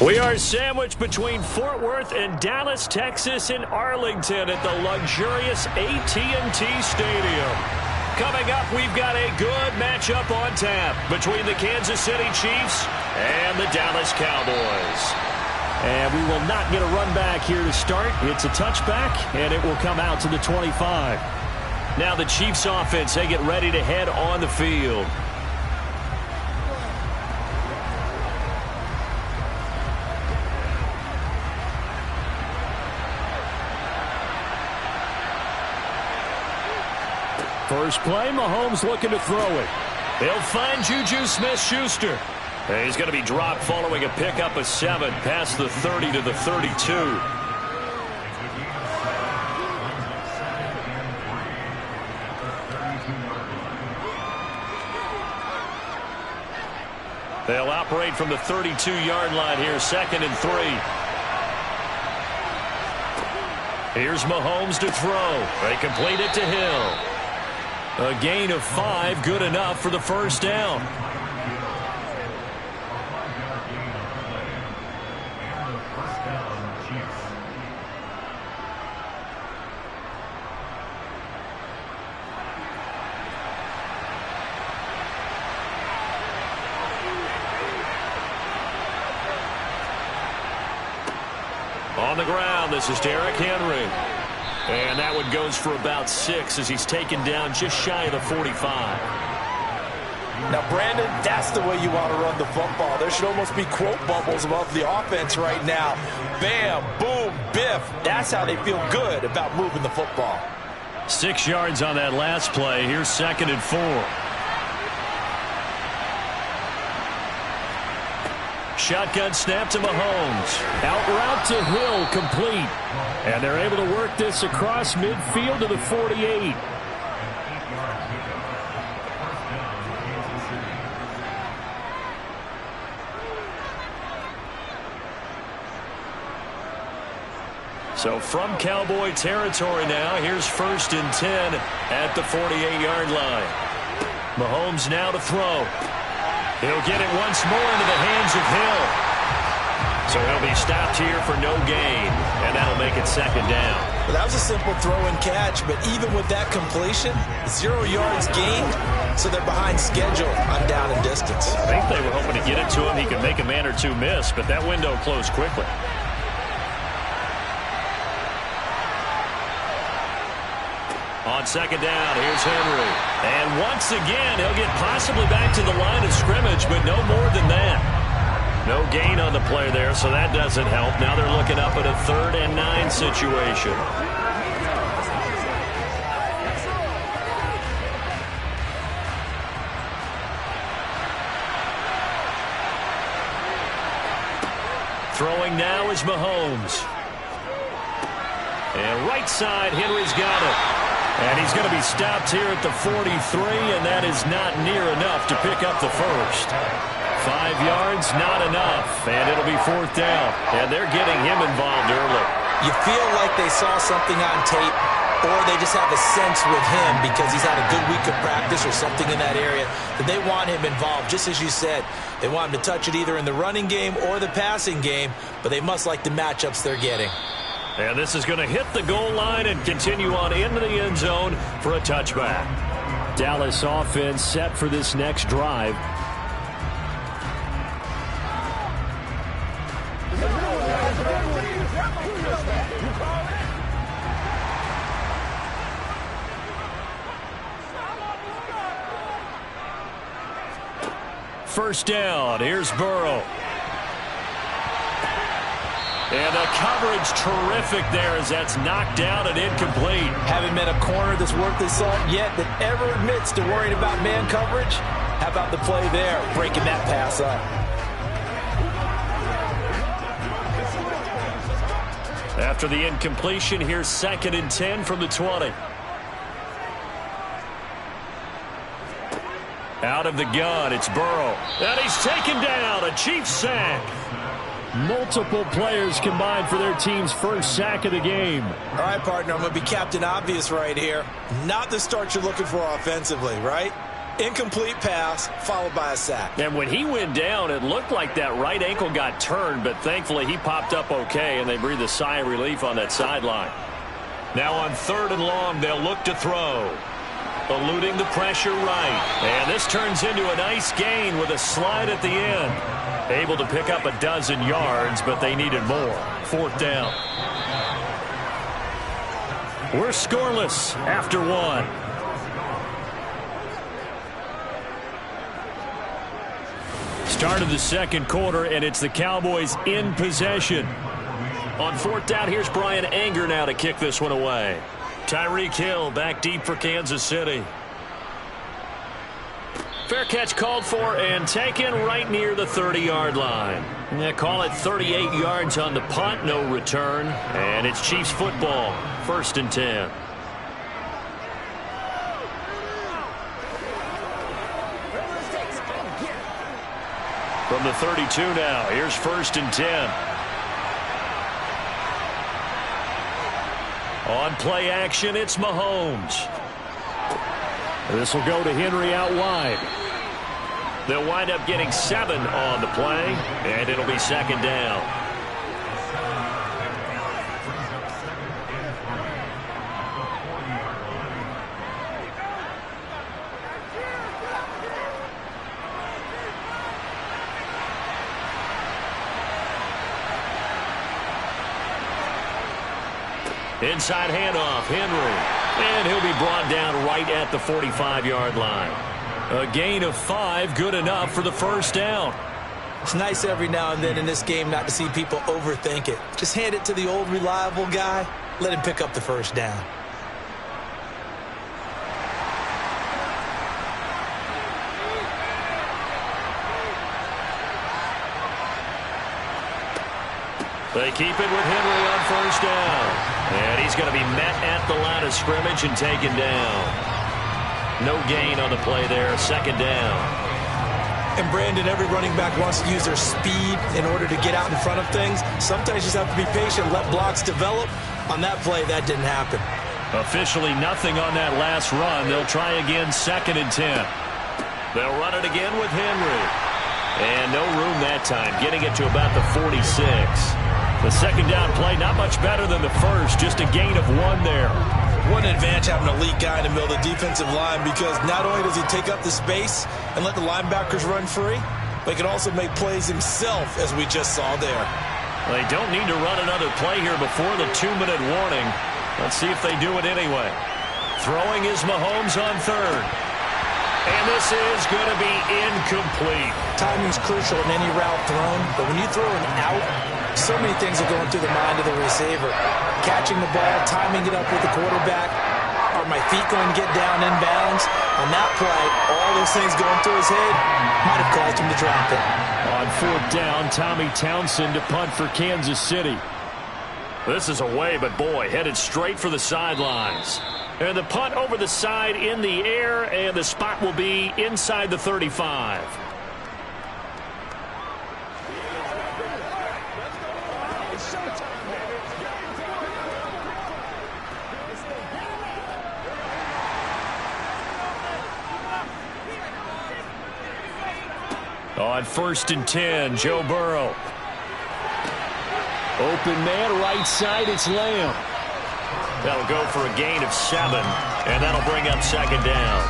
We are sandwiched between Fort Worth and Dallas, Texas in Arlington at the luxurious AT&T Stadium. Coming up, we've got a good matchup on tap between the Kansas City Chiefs and the Dallas Cowboys. And we will not get a run back here to start. It's a touchback, and it will come out to the 25. Now the Chiefs offense, they get ready to head on the field. First play, Mahomes looking to throw it. They'll find Juju Smith-Schuster. He's going to be dropped following a pickup of 7 past the 30 to the 32. They'll operate from the 32-yard line here, 2nd and 3. Here's Mahomes to throw. They complete it to Hill. A gain of 5, good enough for the first down. On the ground, this is Derrick Henry. And that one goes for about 6 as he's taken down just shy of the 45. Now, Brandon, that's the way you want to run the football. There should almost be quote bubbles above the offense right now. Bam, boom, biff. That's how they feel good about moving the football. 6 yards on that last play. Here's 2nd and 4. Shotgun snap to Mahomes. Out route to Hill, complete. And they're able to work this across midfield to the 48. So from Cowboy territory now, here's 1st and 10 at the 48-yard line. Mahomes now to throw. He'll get it once more into the hands of Hill. So he'll be stopped here for no gain, and that'll make it 2nd down. Well, that was a simple throw and catch, but even with that completion, 0 yards gained, so they're behind schedule on down and distance. I think they were hoping to get it to him. He could make a man or two miss, but that window closed quickly. On 2nd down, here's Henry. And once again, he'll get possibly back to the line of scrimmage, but no more than that. No gain on the play there, so that doesn't help. Now they're looking up at a 3rd and 9 situation. Throwing now is Mahomes. And right side, Henry's got it. And he's going to be stopped here at the 43, and that is not near enough to pick up the first. 5 yards, not enough, and it'll be 4th down. And they're getting him involved early. You feel like they saw something on tape, or they just have a sense with him because he's had a good week of practice or something in that area that they want him involved. Just as you said, they want him to touch it either in the running game or the passing game, but they must like the matchups they're getting. And this is going to hit the goal line and continue on into the end zone for a touchback. Dallas offense set for this next drive. First down, here's Burrow. And the coverage terrific there as that's knocked down and incomplete. Haven't met a corner that's worth his salt yet that ever admits to worrying about man coverage. How about the play there, breaking that pass up? After the incompletion, here's 2nd and 10 from the 20. Out of the gun, it's Burrow. And he's taken down, a Chiefs sack. Multiple players combined for their team's first sack of the game. All right, partner, I'm going to be Captain Obvious right here. Not the start you're looking for offensively, right? Incomplete pass, followed by a sack. And when he went down, it looked like that right ankle got turned, but thankfully he popped up okay, and they breathed a sigh of relief on that sideline. Now on 3rd and long, they'll look to throw. Eluding the pressure right. And this turns into a nice gain with a slide at the end. Able to pick up 12 yards, but they needed more. 4th down. We're scoreless after 1. Start of the 2nd quarter, and it's the Cowboys in possession. On 4th down, here's Brian Anger now to kick this one away. Tyreek Hill back deep for Kansas City. Fair catch called for and taken right near the 30-yard line. They call it 38 yards on the punt, no return. And it's Chiefs football, 1st and 10. From the 32 now, here's 1st and 10. On play action, it's Mahomes. This will go to Henry out wide. They'll wind up getting 7 on the play, and it'll be 2nd down. Inside handoff, Henry. And he'll be brought down right at the 45-yard line. A gain of 5, good enough for the 1st down. It's nice every now and then in this game not to see people overthink it. Just hand it to the old reliable guy. Let him pick up the 1st down. They keep it with Henry on 1st down. And he's going to be met at the line of scrimmage and taken down. No gain on the play there, 2nd down. And Brandon, every running back wants to use their speed in order to get out in front of things. Sometimes you just have to be patient, let blocks develop. On that play, that didn't happen. Officially nothing on that last run. They'll try again, 2nd and 10. They'll run it again with Henry. And no room that time, getting it to about the 46. The 2nd down play, not much better than the 1st, just a gain of 1 there. What an advantage having an elite guy in the middle of the defensive line, because not only does he take up the space and let the linebackers run free, but he can also make plays himself, as we just saw there. They don't need to run another play here before the 2-minute warning. Let's see if they do it anyway. Throwing is Mahomes on 3rd. And this is going to be incomplete. Timing's crucial in any route thrown, but when you throw an out, so many things are going through the mind of the receiver. Catching the ball, timing it up with the quarterback. Are my feet going to get down in bounds? On that play, all those things going through his head might have caused him to drop it. On 4th down, Tommy Townsend to punt for Kansas City. This is away, but boy, headed straight for the sidelines. And the punt over the side in the air, and the spot will be inside the 35. On 1st and 10, Joe Burrow. Open man, right side, it's Lamb. That'll go for a gain of 7, and that'll bring up 2nd down.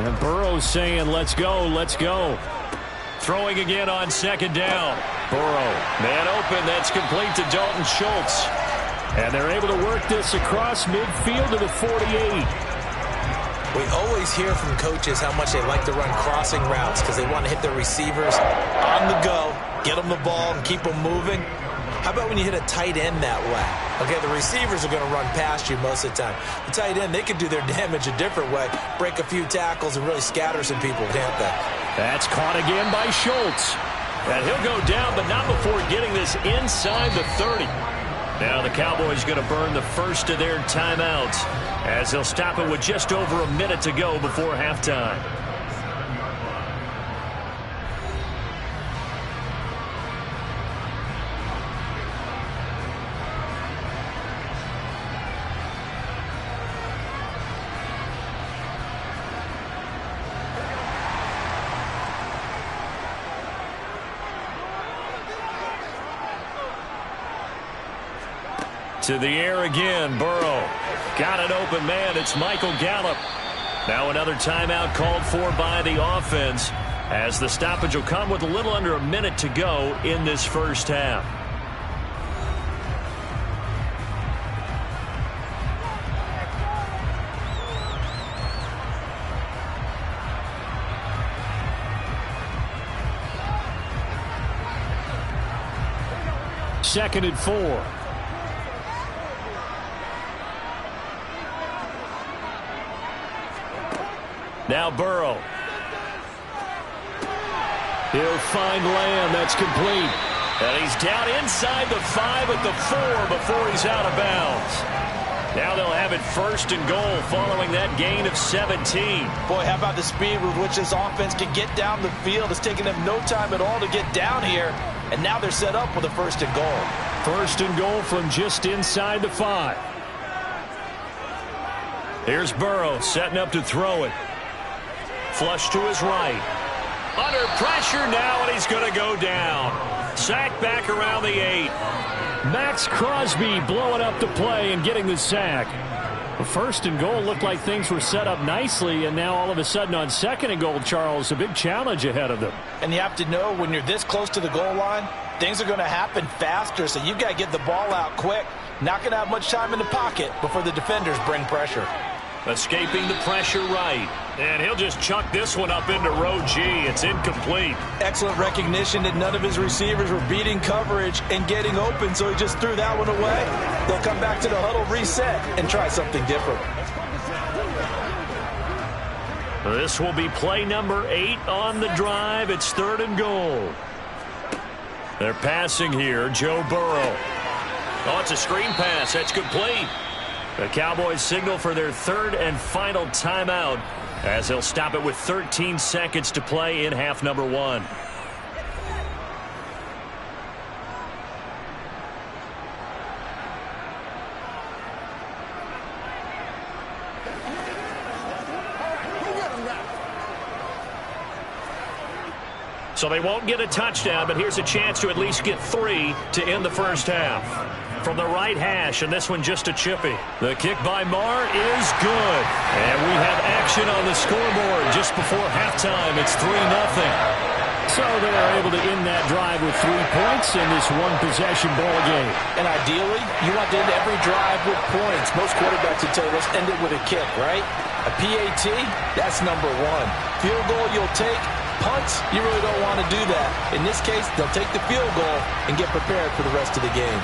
And Burrow's saying, let's go, let's go. Throwing again on 2nd down. Burrow, man open, that's complete to Dalton Schultz. And they're able to work this across midfield to the 48. We always hear from coaches how much they like to run crossing routes because they want to hit their receivers on the go, get them the ball, and keep them moving. How about when you hit a tight end that way? Okay, the receivers are going to run past you most of the time. The tight end, they can do their damage a different way, break a few tackles, and really scatter some people, can't they? That's caught again by Schultz. And he'll go down, but not before getting this inside the 30. Now the Cowboys going to burn the first of their timeouts as they'll stop it with just over a minute to go before halftime. To the air again, Burrow. Got an open man. It's Michael Gallup. Now another timeout called for by the offense, as the stoppage will come with a little under a minute to go in this first half. Second and 4. Now Burrow. He'll find Lamb. That's complete. And he's down inside the 5 at the 4 before he's out of bounds. Now they'll have it first and goal following that gain of 17. Boy, how about the speed with which this offense can get down the field? It's taking them no time at all to get down here. And now they're set up with a first and goal. First and goal from just inside the 5. Here's Burrow setting up to throw it. Flush to his right. Under pressure now, and he's going to go down. Sack back around the 8. Max Crosby blowing up the play and getting the sack. The first and goal looked like things were set up nicely, and now all of a sudden on second and goal, Charles, a big challenge ahead of them. And you have to know when you're this close to the goal line, things are going to happen faster, so you've got to get the ball out quick. Not going to have much time in the pocket before the defenders bring pressure. Escaping the pressure right. And he'll just chuck this one up into row G. It's incomplete. Excellent recognition that none of his receivers were beating coverage and getting open, so he just threw that one away. They'll come back to the huddle, reset, and try something different. This will be play number 8 on the drive. It's third and goal. They're passing here. Joe Burrow. Oh, it's a screen pass. That's complete. The Cowboys signal for their third and final timeout, as they'll stop it with 13 seconds to play in half number 1. So they won't get a touchdown, but here's a chance to at least get 3 to end the first half. From the right hash, and this one just a chippy. The kick by Marr is good. And we have action on the scoreboard just before halftime. It's 3-0. So they're able to end that drive with 3 points in this one-possession ball game. And ideally, you want to end every drive with points. Most quarterbacks would tell you, let's end it with a kick, right? A PAT, that's number 1. Field goal you'll take. Punts, you really don't want to do that. In this case, they'll take the field goal and get prepared for the rest of the game.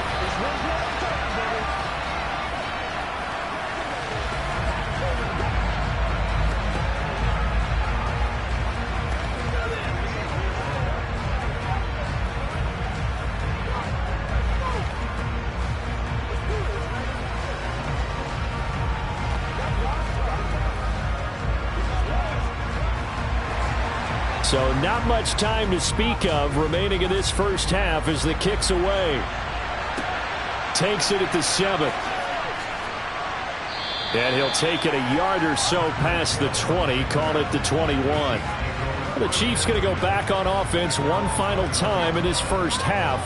So not much time to speak of remaining in this first half as the kick's away. Takes it at the 7. And he'll take it a yard or so past the 20, call it the 21. The Chiefs going to go back on offense one final time in this first half.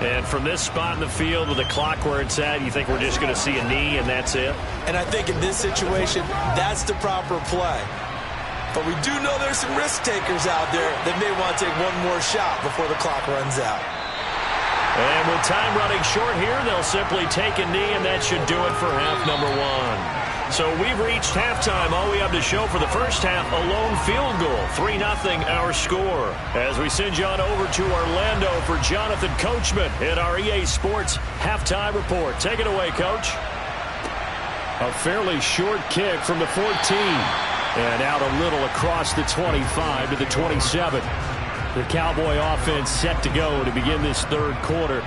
And from this spot in the field with the clock where it's at, you think we're just going to see a knee and that's it? And I think in this situation, that's the proper play. But we do know there's some risk takers out there that may want to take one more shot before the clock runs out. And with time running short here, they'll simply take a knee, and that should do it for half number 1. So we've reached halftime. All we have to show for the first half, a lone field goal. 3-0 our score. As we send you on over to Orlando for Jonathan Coachman in our EA Sports Halftime Report. Take it away, Coach. A fairly short kick from the 14. And out a little across the 25 to the 27. The Cowboy offense set to go to begin this third quarter.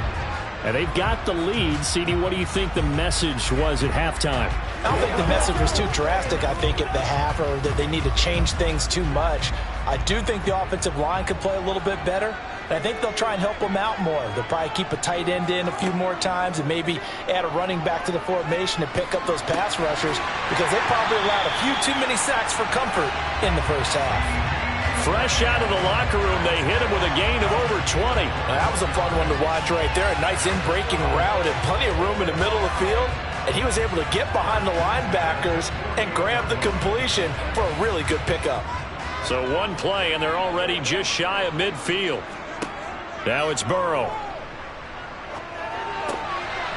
And they've got the lead. CD, what do you think the message was at halftime? I don't think the message was too drastic, I think, at the half, or that they need to change things too much. I do think the offensive line could play a little bit better. And I think they'll try and help them out more. They'll probably keep a tight end in a few more times and maybe add a running back to the formation to pick up those pass rushers, because they probably allowed a few too many sacks for comfort in the first half. Fresh out of the locker room, they hit him with a gain of over 20. That was a fun one to watch right there. A nice in-breaking route and plenty of room in the middle of the field. And he was able to get behind the linebackers and grab the completion for a really good pickup. So one play, and they're already just shy of midfield. Now it's Burrow.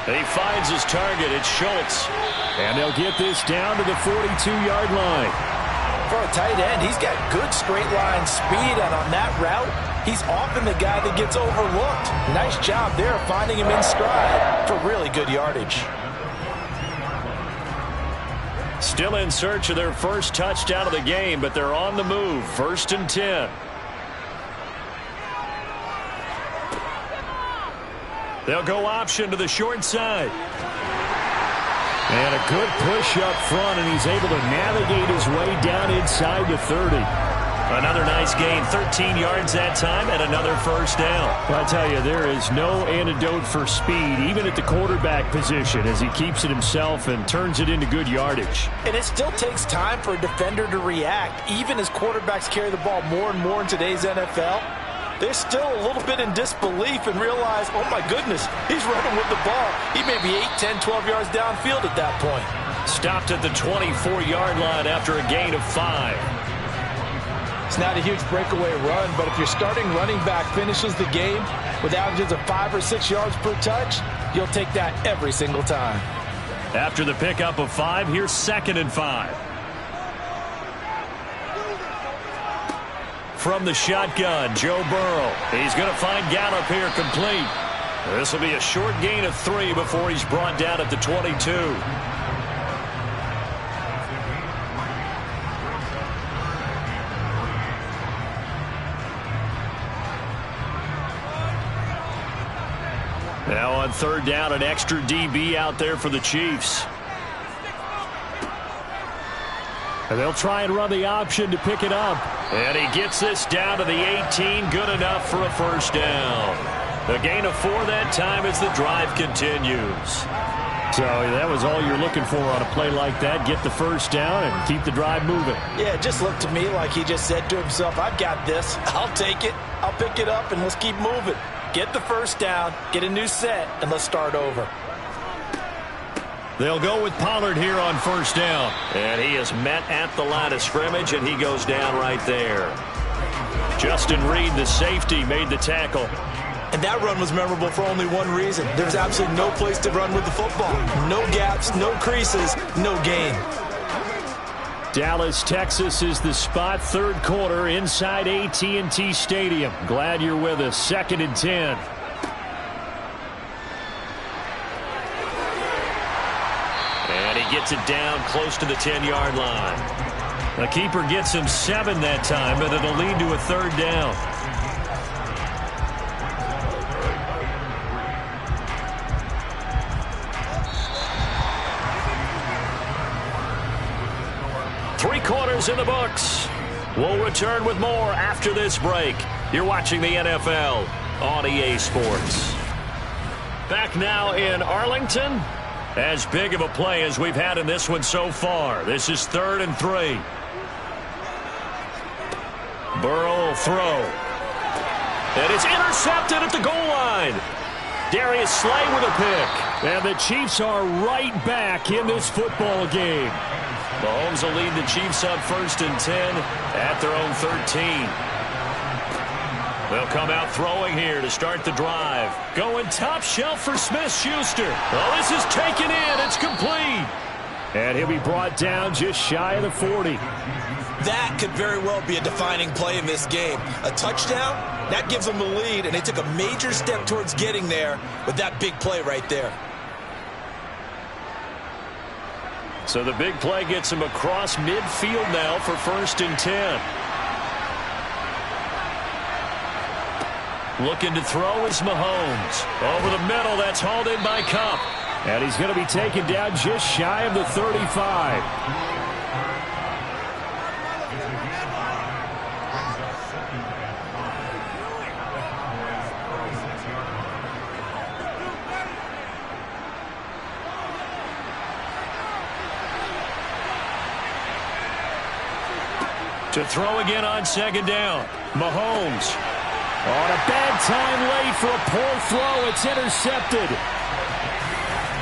He finds his target. It's Schultz. And they'll get this down to the 42-yard line. For a tight end, he's got good straight line speed, and on that route, he's often the guy that gets overlooked. Nice job there finding him in stride for really good yardage. Still in search of their first touchdown of the game, but they're on the move. 1st and 10. They'll go option to the short side. And a good push up front, and he's able to navigate his way down inside the 30. Another nice gain, 13 yards that time, and another first down. Well, I tell you, there is no antidote for speed, even at the quarterback position, as he keeps it himself and turns it into good yardage. And it still takes time for a defender to react, even as quarterbacks carry the ball more and more in today's NFL. They're still a little bit in disbelief and realize, oh my goodness, he's running with the ball. He may be 8, 10, 12 yards downfield at that point. Stopped at the 24-yard line after a gain of 5. It's not a huge breakaway run, but if your starting running back finishes the game with averages of 5 or 6 yards per touch, you'll take that every single time. After the pickup of 5, here's 2nd and 5. From the shotgun, Joe Burrow. He's going to find Gallup here complete. This will be a short gain of 3 before he's brought down at the 22. Now on 3rd down, an extra DB out there for the Chiefs. And they'll try and run the option to pick it up. And he gets this down to the 18. Good enough for a first down. The gain of 4 that time as the drive continues. So that was all you're looking for on a play like that. Get the first down and keep the drive moving. Yeah, it just looked to me like he just said to himself, I've got this. I'll take it. I'll pick it up, and let's keep moving. Get the first down, get a new set, and let's start over. They'll go with Pollard here on first down. And he is met at the line of scrimmage, and he goes down right there. Justin Reed, the safety, made the tackle. And that run was memorable for only one reason. There's absolutely no place to run with the football. No gaps, no creases, no gain. Dallas, Texas is the spot. 3rd quarter inside AT&T Stadium. Glad you're with us. 2nd and 10. And he gets it down close to the 10-yard line. The keeper gets him 7 that time, but it'll lead to a 3rd down. Three-quarters in the books. We'll return with more after this break. You're watching the NFL on EA Sports. Back now in Arlington. As big of a play as we've had in this one so far. This is 3rd and 3. Burrow will throw. And it's intercepted at the goal line. Darius Slay with a pick. And the Chiefs are right back in this football game. Mahomes will lead the Chiefs up 1st and 10 at their own 13. They'll come out throwing here to start the drive. Going top shelf for Smith-Schuster. Oh, this is taken in. It's complete. And he'll be brought down just shy of the 40. That could very well be a defining play in this game. A touchdown, that gives them the lead, and they took a major step towards getting there with that big play right there. So the big play gets him across midfield now for 1st and 10. Looking to throw is Mahomes. Over the middle, that's hauled in by Kupp. And he's going to be taken down just shy of the 35. To throw again on second down. Mahomes. On a bad time late for a poor throw. It's intercepted.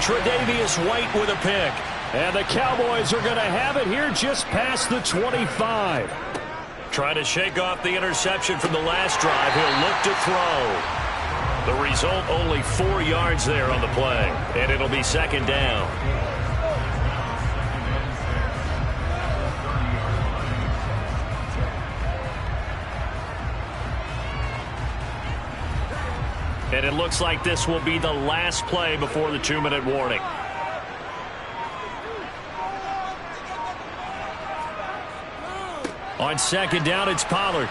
Tre'Davious White with a pick. And the Cowboys are going to have it here just past the 25. Trying to shake off the interception from the last drive. He'll look to throw. The result, only 4 yards there on the play. And it'll be second down. And it looks like this will be the last play before the 2-minute warning. On second down, it's Pollard.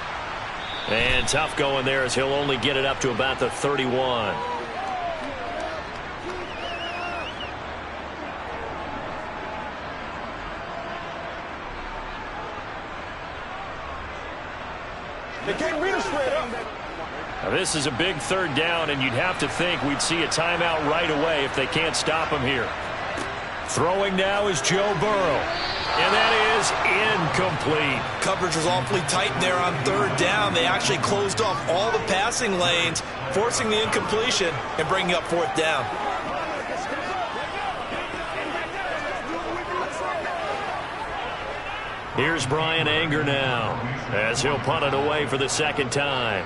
And tough going there as he'll only get it up to about the 31. They can't beat us straight up. Now this is a big third down, and you'd have to think we'd see a timeout right away if they can't stop him here. Throwing now is Joe Burrow. And that is incomplete. Coverage was awfully tight there on third down. They actually closed off all the passing lanes, forcing the incompletion and bringing up fourth down. Here's Brian Anger now as he'll punt it away for the second time.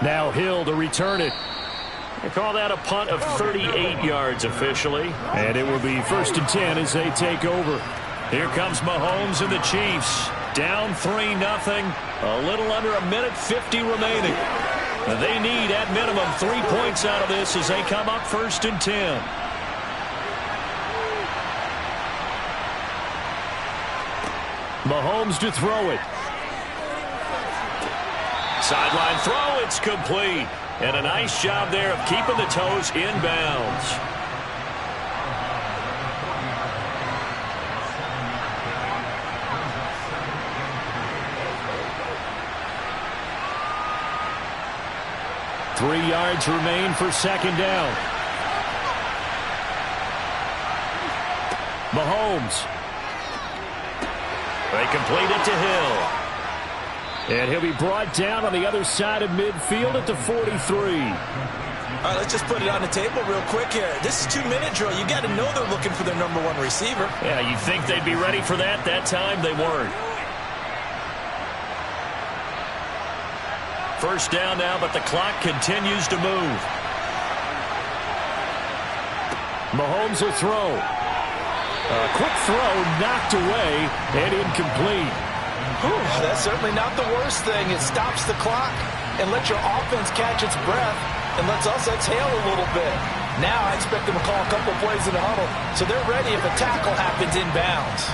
Now Hill to return it. They call that a punt of 38 yards officially. And it will be 1st and 10 as they take over. Here comes Mahomes and the Chiefs. Down 3-0. A little under a minute 50 remaining. They need at minimum 3 points out of this as they come up 1st and 10. Mahomes to throw it. Sideline throw, it's complete. And a nice job there of keeping the toes inbounds. Three yards remain for second down. Mahomes. They complete it to Hill. And he'll be brought down on the other side of midfield at the 43. All right, let's just put it on the table real quick here. This is 2-minute drill. You got to know they're looking for their number 1 receiver. Yeah, you'd think they'd be ready for that. That time they weren't. First down now, but the clock continues to move. Mahomes will throw. A quick throw knocked away and incomplete. Whew, that's certainly not the worst thing. It stops the clock and lets your offense catch its breath and lets us exhale a little bit. Now I expect them to call a couple plays in the huddle so they're ready if a tackle happens inbounds.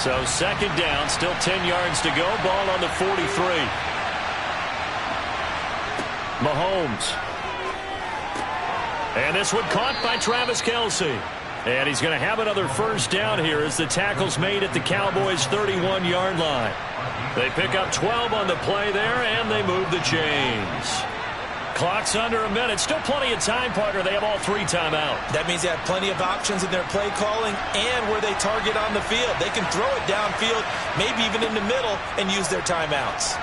So second down, still 10 yards to go. Ball on the 43. Mahomes. And this one caught by Travis Kelce. And he's going to have another first down here as the tackle's made at the Cowboys' 31-yard line. They pick up 12 on the play there, and they move the chains. Clock's under a minute. Still plenty of time, partner. They have all 3 timeout. That means they have plenty of options in their play calling and where they target on the field. They can throw it downfield, maybe even in the middle, and use their timeouts.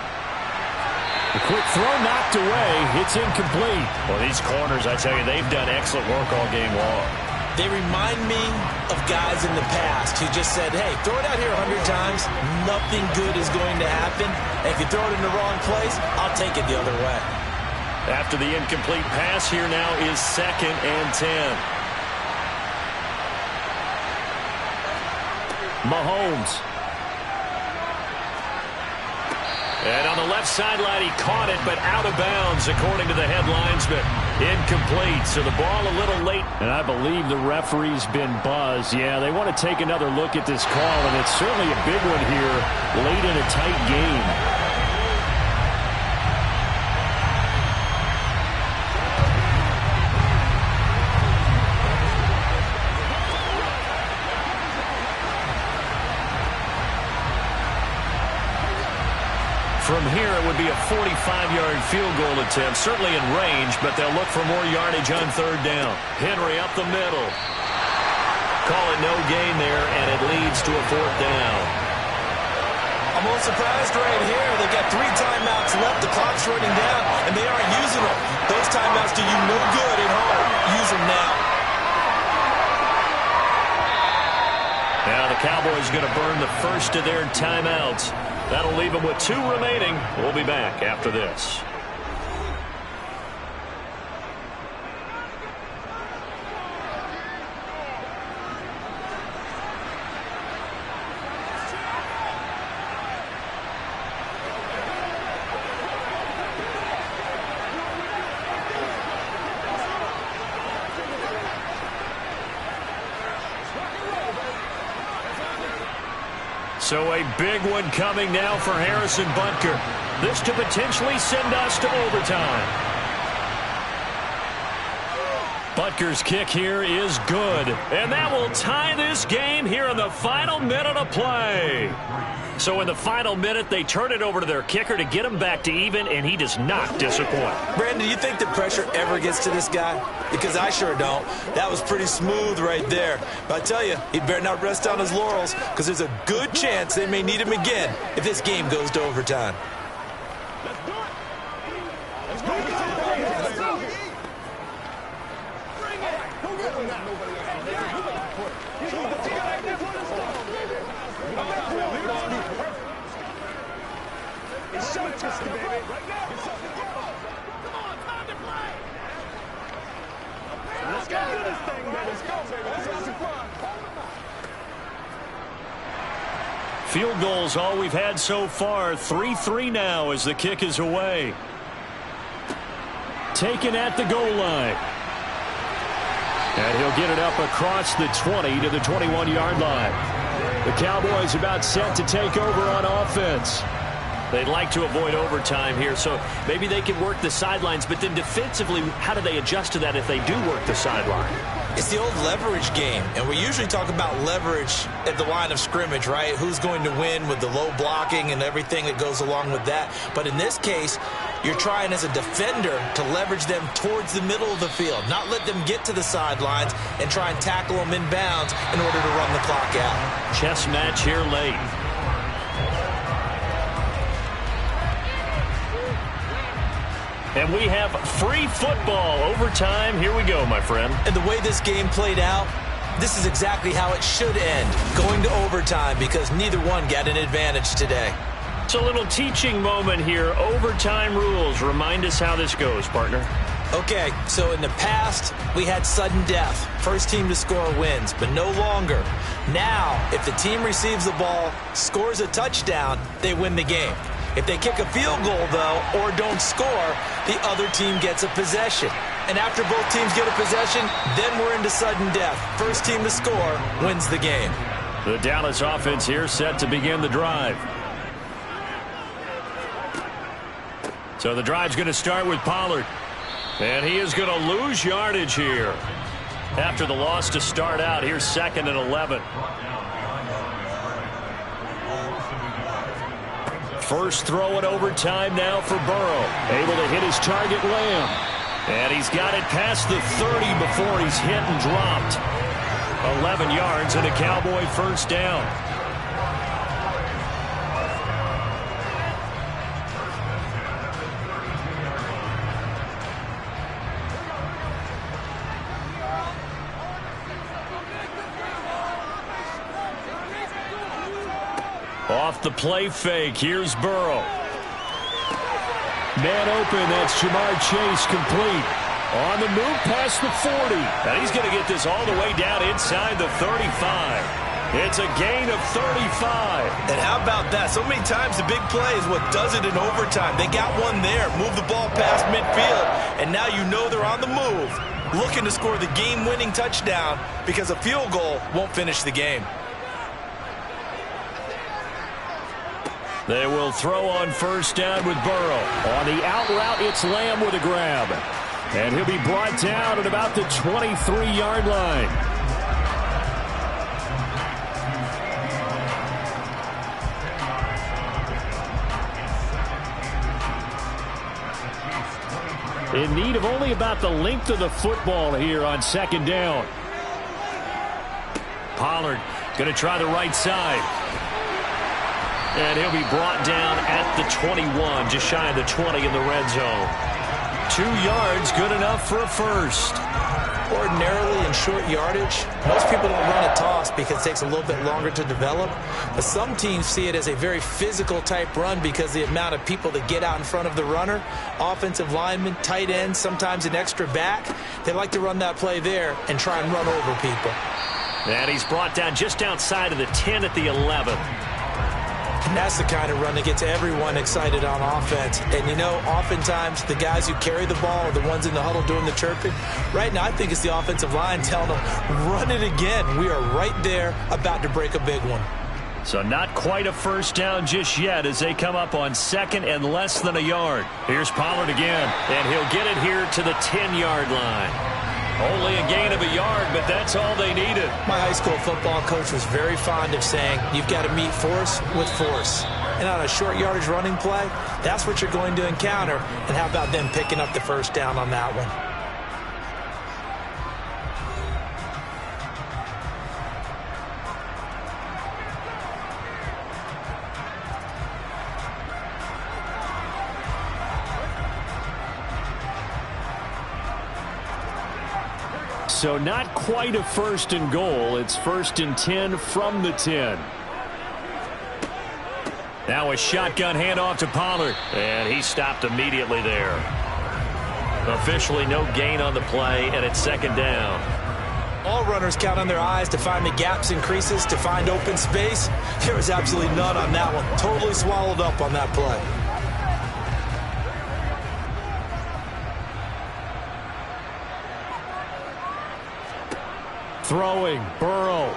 The quick throw knocked away. It's incomplete. Well, these corners, I tell you, they've done excellent work all game long. They remind me of guys in the past who just said, hey, throw it out here 100 times. Nothing good is going to happen. And if you throw it in the wrong place, I'll take it the other way. After the incomplete pass, here now is 2nd and 10. Mahomes. And on the left sideline, he caught it, but out of bounds, according to the head linesman. Incomplete, so the ball a little late. And I believe the referee's been buzzed. Yeah, they want to take another look at this call, and it's certainly a big one here late in a tight game. From here, it would be a 45-yard field goal attempt, certainly in range, but they'll look for more yardage on third down. Henry up the middle. call it no gain there, and it leads to a 4th down. I'm a little surprised right here. They've got 3 timeouts left. The clock's running down, and they aren't using them. Those timeouts do you no good at home. Use them now. Now the Cowboys going to burn the first of their timeouts. That'll leave them with 2 remaining. We'll be back after this. So a big one coming now for Harrison Butker. This to potentially send us to overtime. Butker's kick here is good. And that will tie this game here in the final minute of play. So in the final minute, they turn it over to their kicker to get him back to even, and he does not disappoint. Brandon, do you think the pressure ever gets to this guy? Because I sure don't. That was pretty smooth right there. But I tell you, he better not rest on his laurels, because there's a good chance they may need him again if this game goes to overtime. Let's do it. Let's go. Let's go. Bring it. Don't get him now. Nobody else. It's showtime, baby. Right now. Come on, time to play. Let's go do this thing, baby. Let's go, baby. Let's have some fun. Field goals all we've had so far. 3-3 now as the kick is away. Taken at the goal line. And he'll get it up across the 20 to the 21-yard line. The Cowboys about set to take over on offense. They'd like to avoid overtime here, so maybe they can work the sidelines, but then defensively, how do they adjust to that if they do work the sideline? It's the old leverage game, and we usually talk about leverage at the line of scrimmage, right? Who's going to win with the low blocking and everything that goes along with that. But in this case, you're trying as a defender to leverage them towards the middle of the field, not let them get to the sidelines and try and tackle them in bounds in order to run the clock out. Chess match here late. And we have free football overtime. Here we go, my friend. And the way this game played out, this is exactly how it should end, going to overtime, because neither one got an advantage today. It's a little teaching moment here. Overtime rules. Remind us how this goes, partner. Okay, so in the past, we had sudden death. First team to score wins, but no longer. Now, if the team receives the ball, scores a touchdown, they win the game. If they kick a field goal, though, or don't score, the other team gets a possession. And after both teams get a possession, then we're into sudden death. First team to score wins the game. The Dallas offense here set to begin the drive. So the drive's going to start with Pollard. And he is going to lose yardage here. After the loss to start out, here's 2nd and 11. First throw in overtime now for Burrow. Able to hit his target, Lamb. And he's got it past the 30 before he's hit and dropped. 11 yards and a Cowboy first down. Off the play fake, here's Burrow. Man open, that's Jamar Chase complete. On the move past the 40. And he's going to get this all the way down inside the 35. It's a gain of 35. And how about that? So many times the big play is what does it in overtime. They got one there, move the ball past midfield, and now you know they're on the move, looking to score the game-winning touchdown because a field goal won't finish the game. They will throw on first down with Burrow. On the out route, it's Lamb with a grab. And he'll be brought down at about the 23-yard line. In need of only about the length of the football here on 2nd down. Pollard going to try the right side. And he'll be brought down at the 21, just shy of the 20 in the red zone. 2 yards, good enough for a first. Ordinarily in short yardage, most people don't run a toss because it takes a little bit longer to develop. But some teams see it as a very physical type run because the amount of people that get out in front of the runner, offensive linemen, tight ends, sometimes an extra back, they like to run that play there and try and run over people. And he's brought down just outside of the 10 at the 11. And that's the kind of run that gets everyone excited on offense. And, you know, oftentimes the guys who carry the ball are the ones in the huddle doing the chirping. Right now, I think it's the offensive line telling them, run it again. We are right there about to break a big one. So not quite a first down just yet as they come up on second and less than a yard. Here's Pollard again, and he'll get it here to the 10-yard line. Only a gain of a yard, but that's all they needed. My high school football coach was very fond of saying, you've got to meet force with force. And on a short yardage running play, that's what you're going to encounter. And how about them picking up the first down on that one? So not quite a first and goal. It's first and 10 from the 10. Now a shotgun handoff to Pollard. And he stopped immediately there. Officially no gain on the play, and it's second down. All runners count on their eyes to find the gaps and creases, to find open space. There was absolutely none on that one. Totally swallowed up on that play. Throwing, Burrow.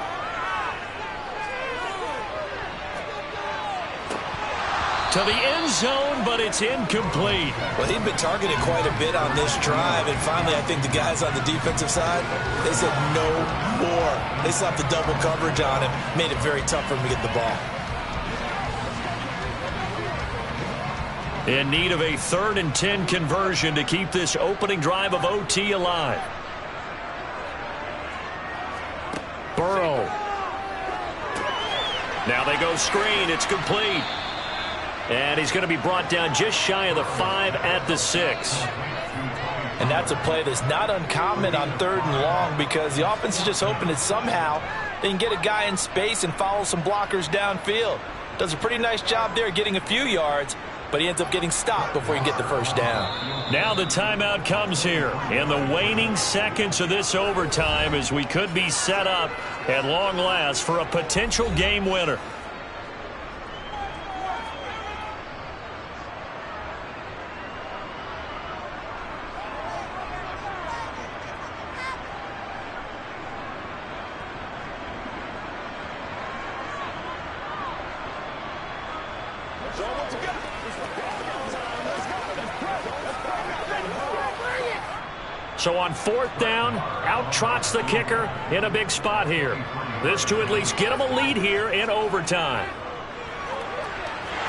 To the end zone, but it's incomplete. Well, he'd been targeted quite a bit on this drive, and finally I think the guys on the defensive side, they said no more. They slapped the double coverage on him, made it very tough for him to get the ball. In need of a 3rd and 10 conversion to keep this opening drive of OT alive. Burrow. Now they go screen. It's complete. And he's going to be brought down just shy of the 5 at the 6. And that's a play that's not uncommon on 3rd and long because the offense is just hoping that somehow they can get a guy in space and follow some blockers downfield. Does a pretty nice job there getting a few yards, but he ends up getting stopped before he can get the first down. Now the timeout comes here in the waning seconds of this overtime as we could be set up at long last for a potential game winner. So on 4th down, out trots the kicker in a big spot here. This to at least get him a lead here in overtime.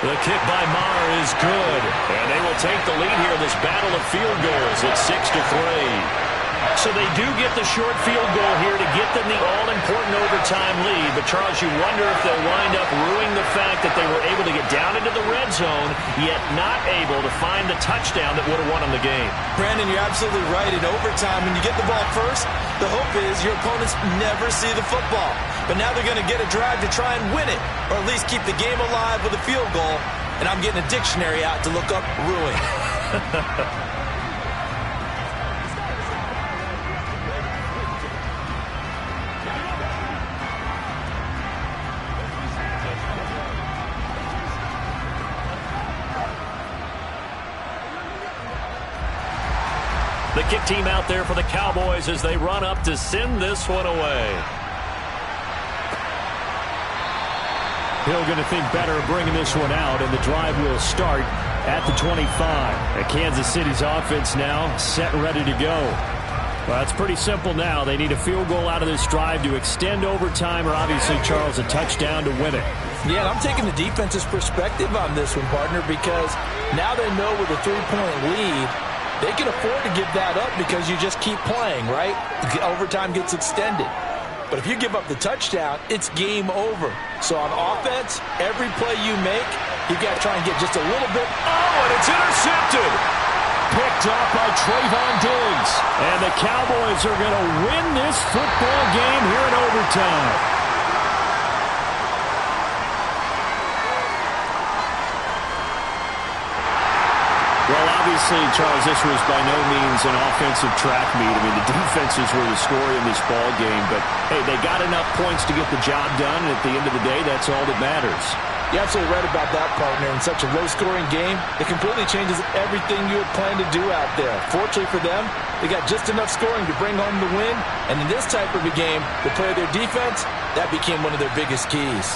The kick by Maher is good, and they will take the lead here in this battle of field goals at 6-3. So they do get the short field goal here to get them the all-important overtime lead. But, Charles, you wonder if they'll wind up ruining the fact that they were able to get down into the red zone, yet not able to find the touchdown that would have won them the game. Brandon, you're absolutely right. In overtime, when you get the ball first, the hope is your opponents never see the football. But now they're going to get a drive to try and win it, or at least keep the game alive with a field goal. And I'm getting a dictionary out to look up ruin. The kick team out there for the Cowboys as they run up to send this one away. Hill going to think better of bringing this one out, and the drive will start at the 25. And Kansas City's offense now set and ready to go. Well, it's pretty simple now. They need a field goal out of this drive to extend overtime, or obviously, Charles, a touchdown to win it. Yeah, and I'm taking the defense's perspective on this one, partner, because now they know with a 3-point lead, they can afford to give that up because you just keep playing, right? The overtime gets extended. But if you give up the touchdown, it's game over. So on offense, every play you make, you've got to try and get just a little bit. Oh, and it's intercepted. Picked off by Trayvon Diggs. And the Cowboys are going to win this football game here in overtime. Well, obviously, Charles, this was by no means an offensive track meet. I mean, the defenses were the story in this ball game. But, hey, they got enough points to get the job done. And at the end of the day, that's all that matters. You're absolutely right about that, partner. In such a low-scoring game, it completely changes everything you had planned to do out there. Fortunately for them, they got just enough scoring to bring home the win. And in this type of a game, to play their defense, that became one of their biggest keys.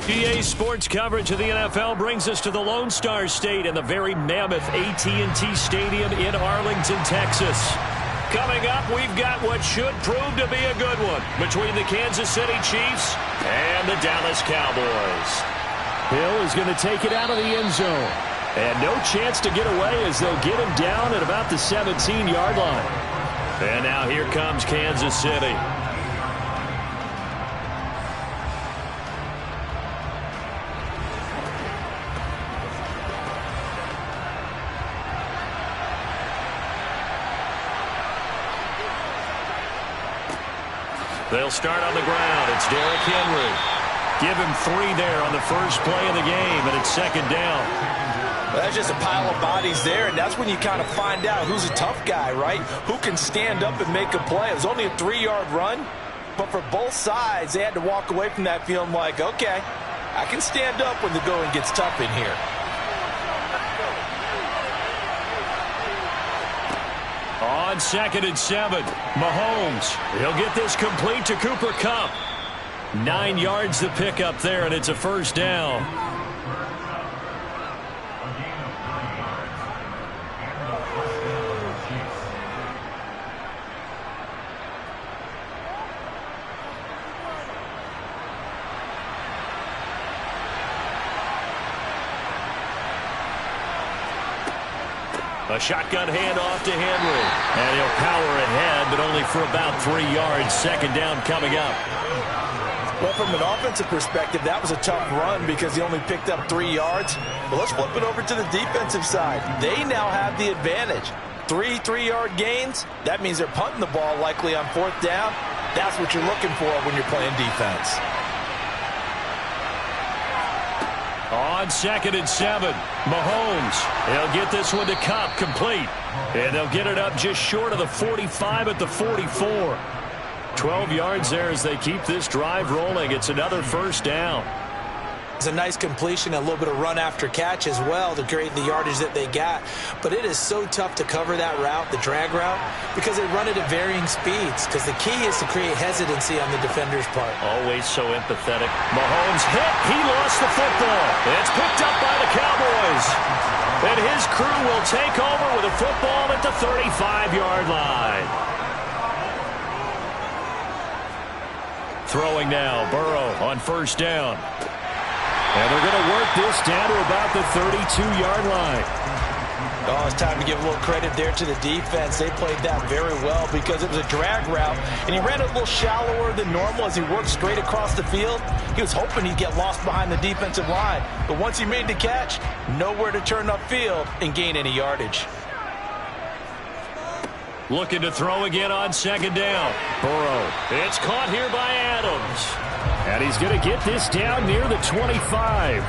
EA Sports coverage of the NFL brings us to the Lone Star State and the very mammoth AT&T Stadium in Arlington, Texas. Coming up, we've got what should prove to be a good one between the Kansas City Chiefs and the Dallas Cowboys. Hill is going to take it out of the end zone. And no chance to get away as they'll get him down at about the 17-yard line. And now here comes Kansas City. They'll start on the ground. It's Derrick Henry. Give him 3 there on the first play of the game, and it's second down. Well, that's just a pile of bodies there, and that's when you kind of find out who's a tough guy, right? Who can stand up and make a play. It was only a 3-yard run, but for both sides, they had to walk away from that feeling like, okay, I can stand up when the going gets tough in here. On 2nd and 7, Mahomes. He'll get this complete to Cooper Kupp. 9 yards to pick up there, and it's a first down. A shotgun handoff to Henry. And he'll power ahead, but only for about 3 yards. Second down coming up. Well, from an offensive perspective, that was a tough run because he only picked up 3 yards. But let's flip it over to the defensive side. They now have the advantage. 3 3-yard gains. That means they're punting the ball likely on 4th down. That's what you're looking for when you're playing defense. On 2nd and 7, Mahomes. He'll get this one to Kupp, complete. And they'll get it up just short of the 45 at the 44. 12 yards there as they keep this drive rolling. It's another first down. It's a nice completion, a little bit of run after catch as well to create the yardage that they got. But it is so tough to cover that route, the drag route, because they run it at varying speeds. Because the key is to create hesitancy on the defender's part. Always so empathetic. Mahomes hit. He lost the football. It's picked up by the Cowboys. And his crew will take over with a football at the 35-yard line. Throwing now, Burrow on first down. And they're going to work this down to about the 32-yard line. Oh, it's time to give a little credit there to the defense. They played that very well because it was a drag route, and he ran a little shallower than normal as he worked straight across the field. He was hoping he'd get lost behind the defensive line, but once he made the catch, nowhere to turn upfield and gain any yardage. Looking to throw again on second down. Burrow. It's caught here by Adams. And he's going to get this down near the 25.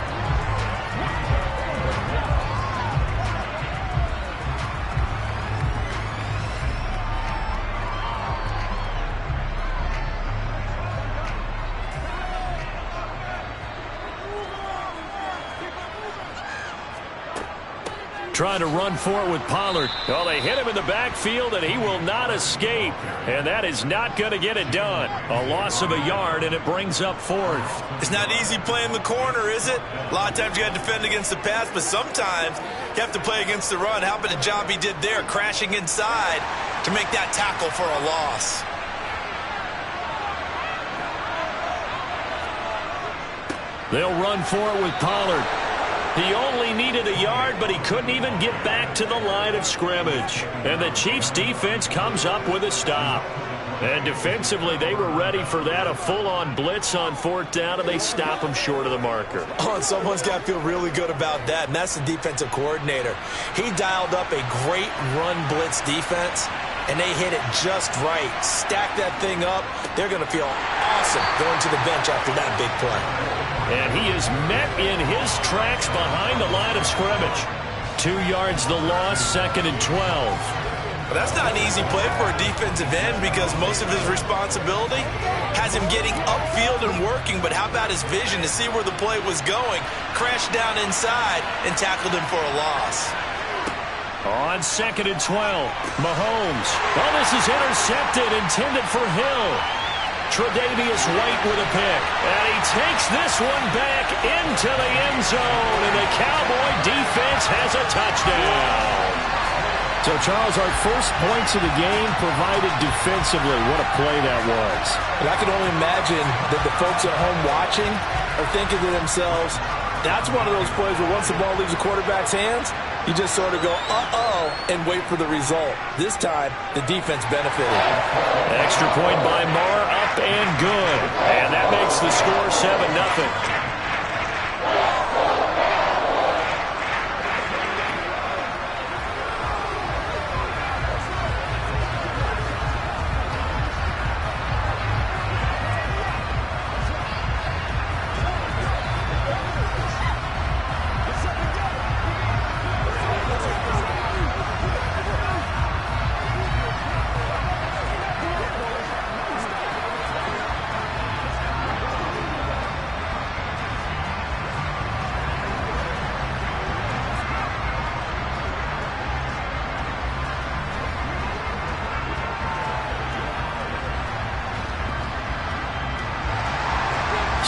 Trying to run for it with Pollard. Oh, they hit him in the backfield, and he will not escape. And that is not going to get it done. A loss of a yard, and it brings up 4th. It's not easy playing the corner, is it? A lot of times you got to defend against the pass, but sometimes you have to play against the run. How about the job he did there, crashing inside to make that tackle for a loss? They'll run for it with Pollard. He only needed a yard, but he couldn't even get back to the line of scrimmage. And the Chiefs' defense comes up with a stop. And defensively, they were ready for that, a full-on blitz on 4th down, and they stop him short of the marker. Oh, and someone's got to feel really good about that, and that's the defensive coordinator. He dialed up a great run blitz defense, and they hit it just right. Stack that thing up. They're going to feel awesome going to the bench after that big play. And he is met in his tracks behind the line of scrimmage. 2 yards the loss, 2nd and 12. Well, that's not an easy play for a defensive end because most of his responsibility has him getting upfield and working, but how about his vision to see where the play was going, crashed down inside, and tackled him for a loss. On 2nd and 12, Mahomes. Oh, this is intercepted, intended for Hill. Tre'Davious White with a pick. And he takes this one back into the end zone. And the Cowboy defense has a touchdown. So, Charles, our first points of the game provided defensively. What a play that was. And I can only imagine that the folks at home watching are thinking to themselves, that's one of those plays where once the ball leaves the quarterback's hands, you just sort of go, uh-oh, and wait for the result. This time, the defense benefited. Extra point by Marr, up and good. And that makes the score 7-0.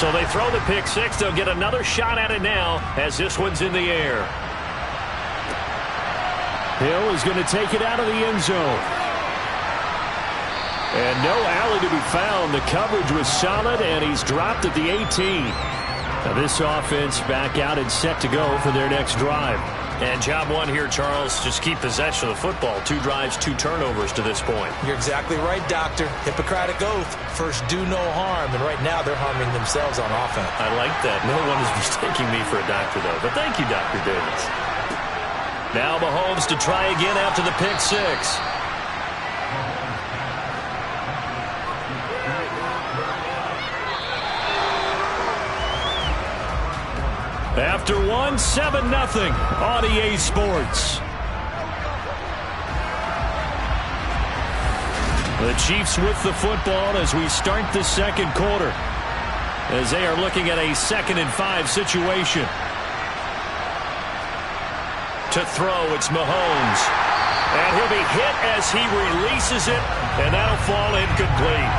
So they throw the pick six. They'll get another shot at it now as this one's in the air. Hill is going to take it out of the end zone. And no alley to be found. The coverage was solid, and he's dropped at the 18. Now this offense back out and set to go for their next drive. And job one here, Charles, just keep possession of the football. 2 drives, 2 turnovers to this point. You're exactly right, Doctor. Hippocratic oath. First, do no harm. And right now, they're harming themselves on offense. I like that. No one is mistaking me for a doctor, though. But thank you, Dr. Davis. Now Mahomes to try again after the pick six. After one, 7-0 on EA Sports. The Chiefs with the football as we start the second quarter, as they are looking at a 2nd and 5 situation. To throw, it's Mahomes. And he'll be hit as he releases it, and that'll fall incomplete.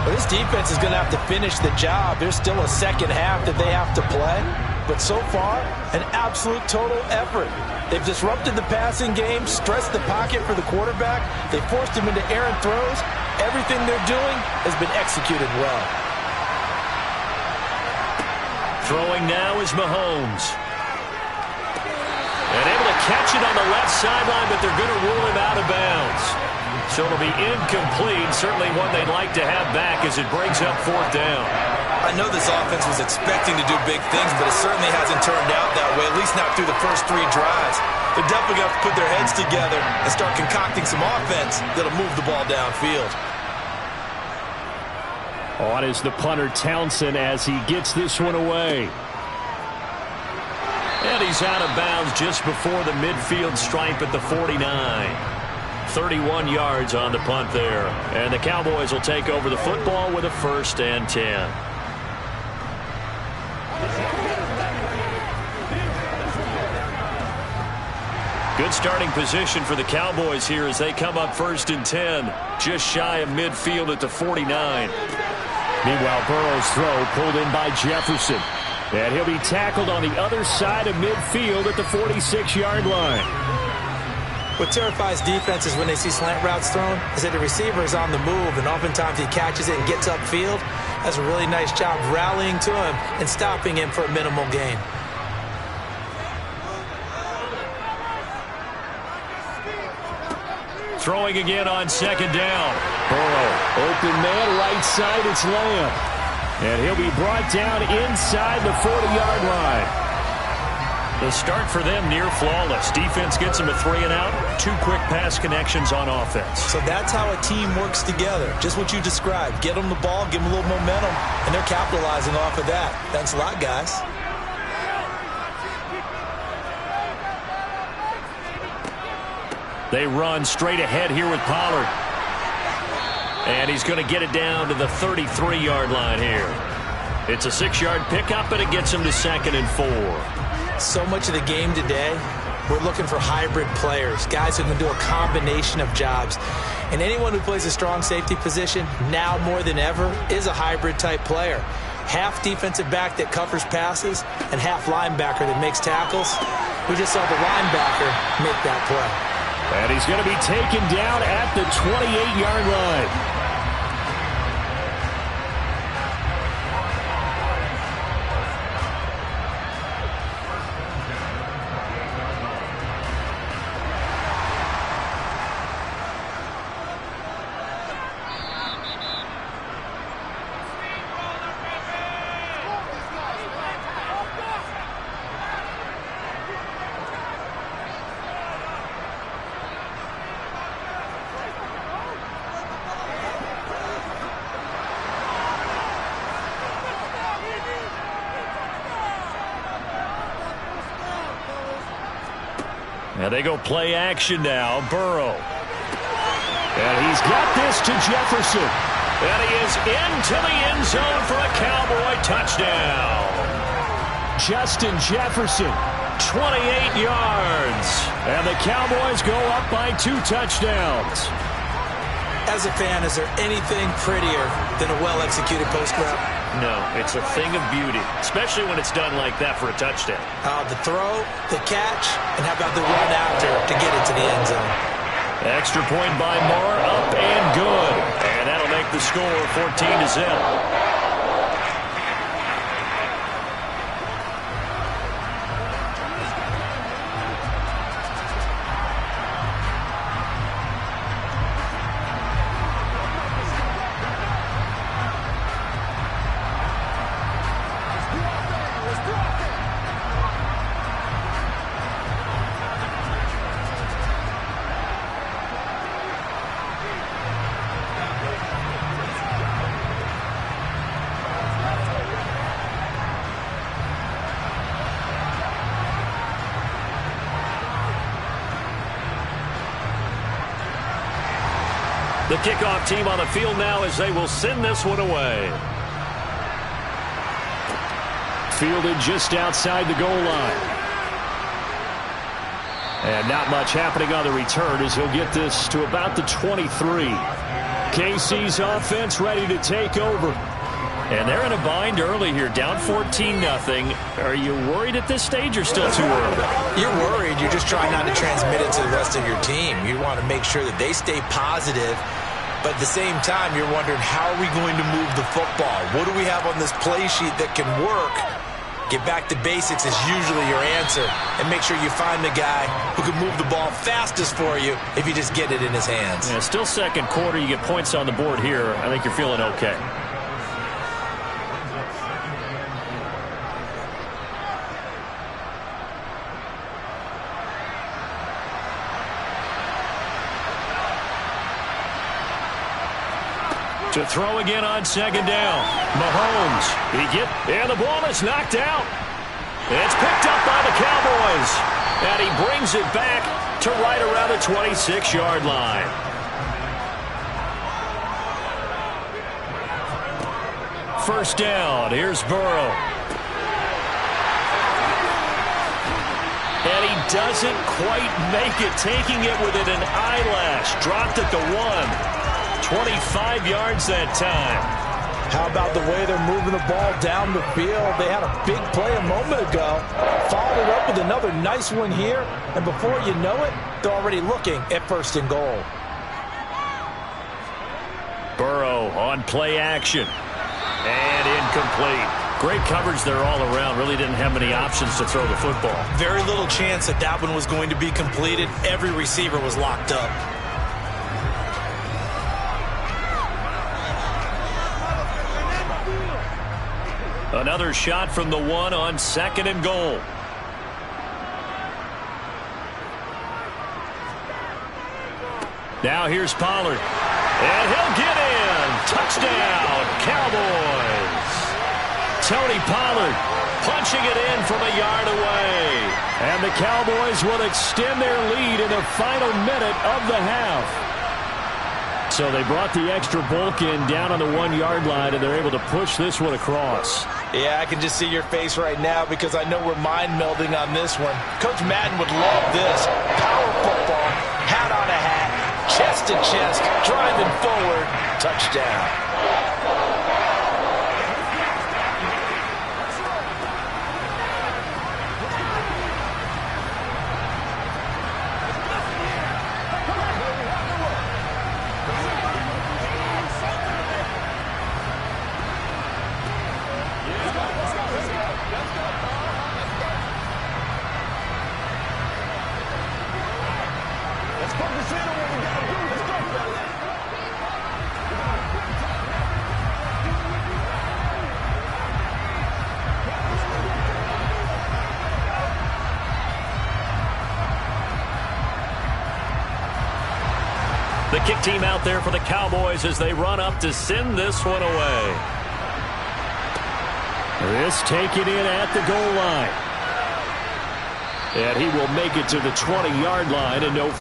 Well, this defense is going to have to finish the job. There's still a second half that they have to play. But so far, an absolute total effort. They've disrupted the passing game, stressed the pocket for the quarterback. They forced him into errant throws. Everything they're doing has been executed well. Throwing now is Mahomes. And able to catch it on the left sideline, but they're going to rule him out of bounds. So it'll be incomplete. Certainly one they'd like to have back as it brings up 4th down. I know this offense was expecting to do big things, but it certainly hasn't turned out that way, at least not through the first 3 drives. They're definitely going to have to put their heads together and start concocting some offense that'll move the ball downfield. On is the punter Townsend as he gets this one away. And he's out of bounds just before the midfield stripe at the 49. 31 yards on the punt there. And the Cowboys will take over the football with a 1st and 10. Good starting position for the Cowboys here as they come up 1st and 10. Just shy of midfield at the 49. Meanwhile, Burrow's throw pulled in by Jefferson. And he'll be tackled on the other side of midfield at the 46-yard line. What terrifies defenses when they see slant routes thrown is that the receiver is on the move, and oftentimes he catches it and gets upfield. Does a really nice job rallying to him and stopping him for a minimal gain. Throwing again on 2nd down. Burrow, open man, right side, it's Lamb. And he'll be brought down inside the 40-yard line. The start for them near flawless. Defense gets them a 3 and out. 2 quick pass connections on offense. So that's how a team works together. Just what you described. Get them the ball, give them a little momentum, and they're capitalizing off of that. Thanks a lot, guys. They run straight ahead here with Pollard. And he's going to get it down to the 33-yard line here. It's a 6-yard pickup, and it gets him to 2nd and 4. So much of the game today we're looking for hybrid players, guys who can do a combination of jobs. And anyone who plays a strong safety position, now more than ever, is a hybrid-type player. Half defensive back that covers passes and half linebacker that makes tackles. We just saw the linebacker make that play. And he's going to be taken down at the 28-yard line. And they go play action now. Burrow. And he's got this to Jefferson. And he is into the end zone for a Cowboy touchdown. Justin Jefferson, 28 yards. And the Cowboys go up by 2 touchdowns. As a fan, is there anything prettier than a well-executed post route? No, it's a thing of beauty, especially when it's done like that for a touchdown. The throw, the catch, and how about the run after to get it to the end zone? Extra point by Moore, up and good. And that'll make the score 14-0. The kickoff team on the field now as they will send this one away. Fielded just outside the goal line. And not much happening on the return as he'll get this to about the 23. KC's offense ready to take over. And they're in a bind early here, down 14-0. Are you worried at this stage or still too early? You're worried. You're just trying not to transmit it to the rest of your team. You want to make sure that they stay positive. But at the same time, you're wondering, how are we going to move the football? What do we have on this play sheet that can work? Get back to basics is usually your answer. And make sure you find the guy who can move the ball fastest for you if you just get it in his hands. Yeah, still second quarter. You get points on the board here. I think you're feeling okay. To throw again on second down. Mahomes. And the ball is knocked out. It's picked up by the Cowboys. And he brings it back to right around the 26-yard line. First down. Here's Burrow. And he doesn't quite make it, taking it within an eyelash. Dropped at the 1. 25 yards that time. How about the way they're moving the ball down the field? They had a big play a moment ago. Followed it up with another nice one here. And before you know it, they're already looking at first and goal. Burrow on play action. And incomplete. Great coverage there all around. Really didn't have many options to throw the football. Very little chance that that one was going to be completed. Every receiver was locked up. Another shot from the 1 on second and goal. Now here's Pollard. And he'll get in. Touchdown, Cowboys. Tony Pollard punching it in from a yard away. And the Cowboys will extend their lead in the final minute of the half. So they brought the extra bulk in down on the 1-yard line, and they're able to push this one across. Yeah, I can just see your face right now because I know we're mind melding on this one. Coach Madden would love this. Power football, hat on a hat, chest to chest, driving forward, touchdown. The kick team out there for the Cowboys as they run up to send this one away. This taken in at the goal line. And he will make it to the 20-yard line and no.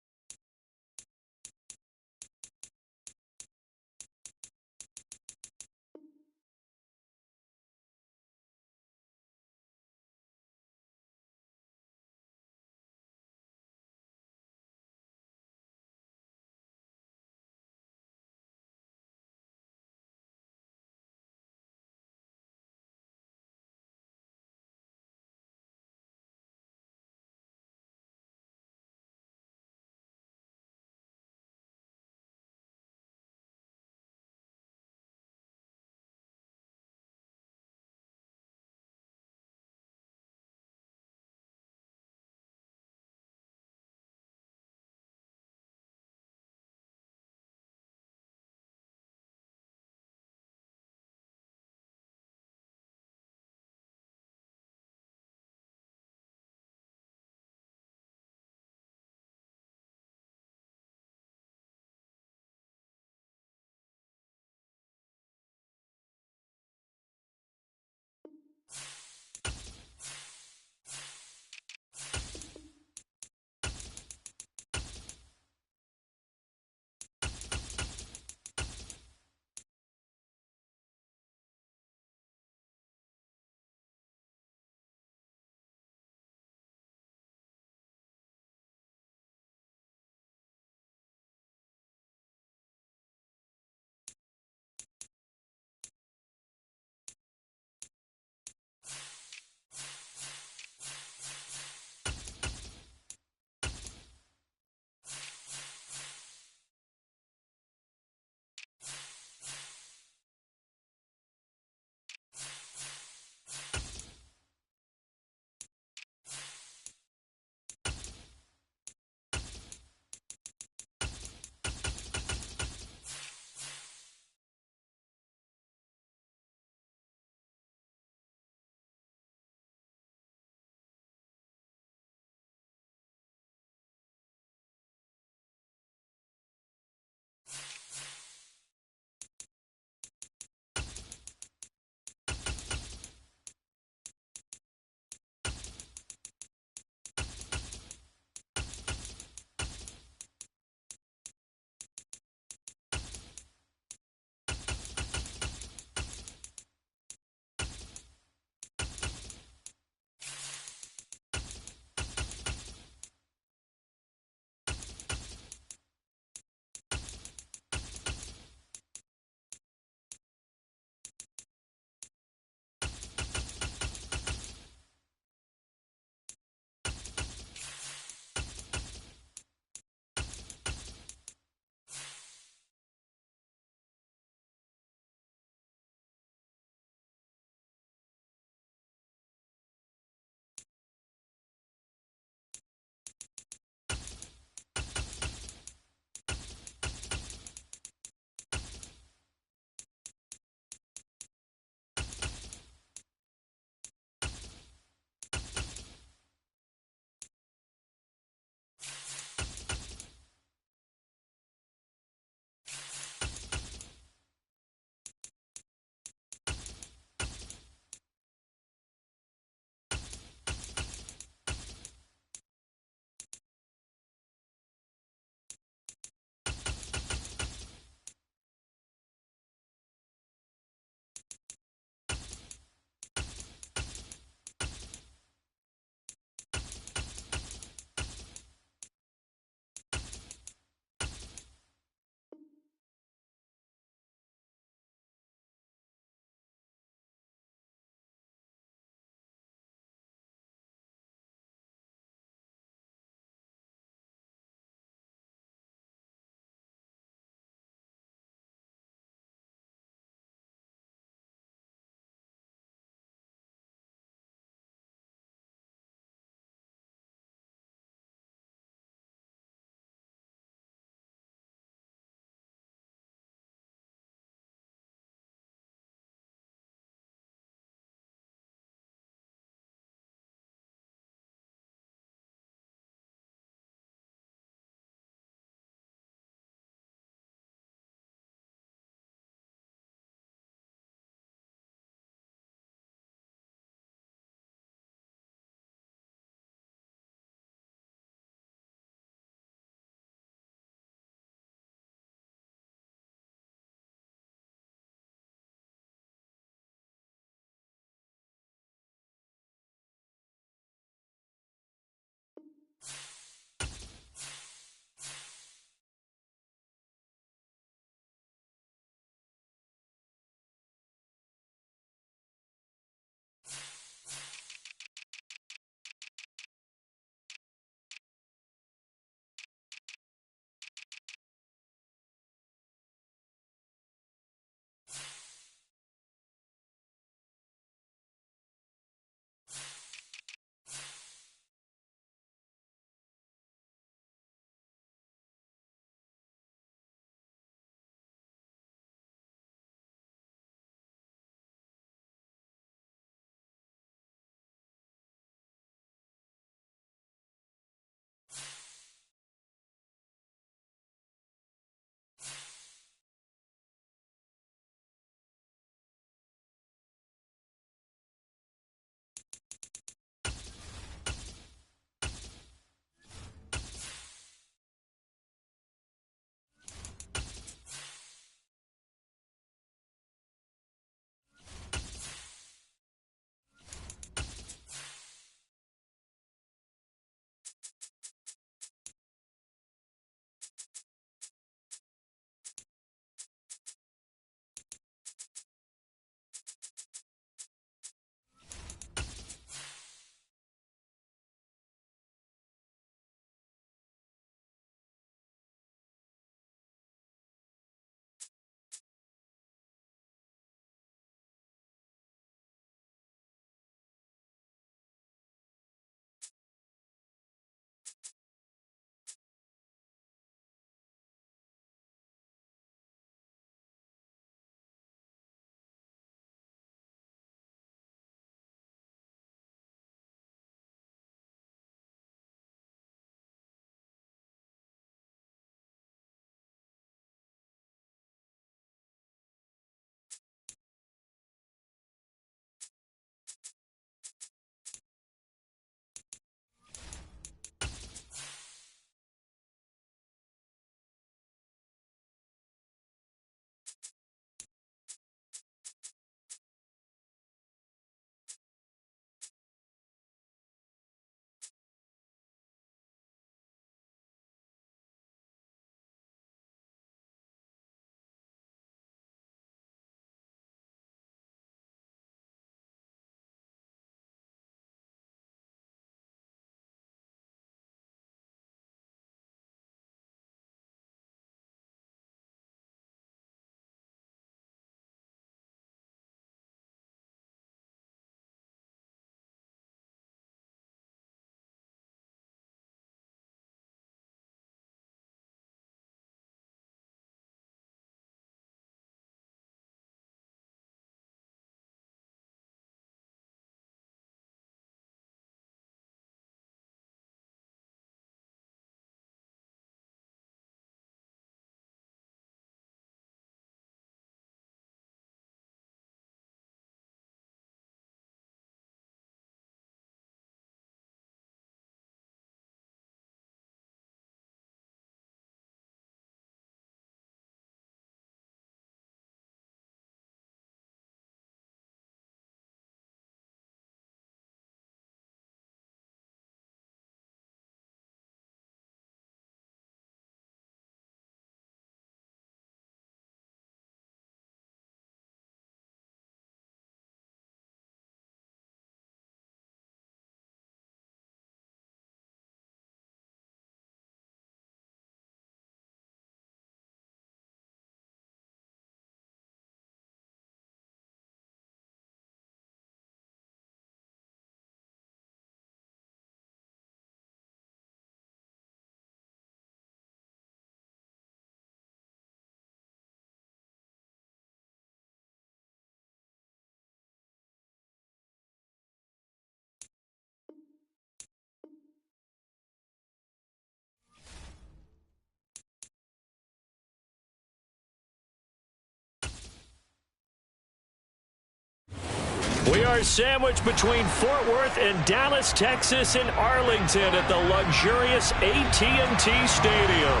We are sandwiched between Fort Worth and Dallas, Texas in Arlington at the luxurious AT&T Stadium.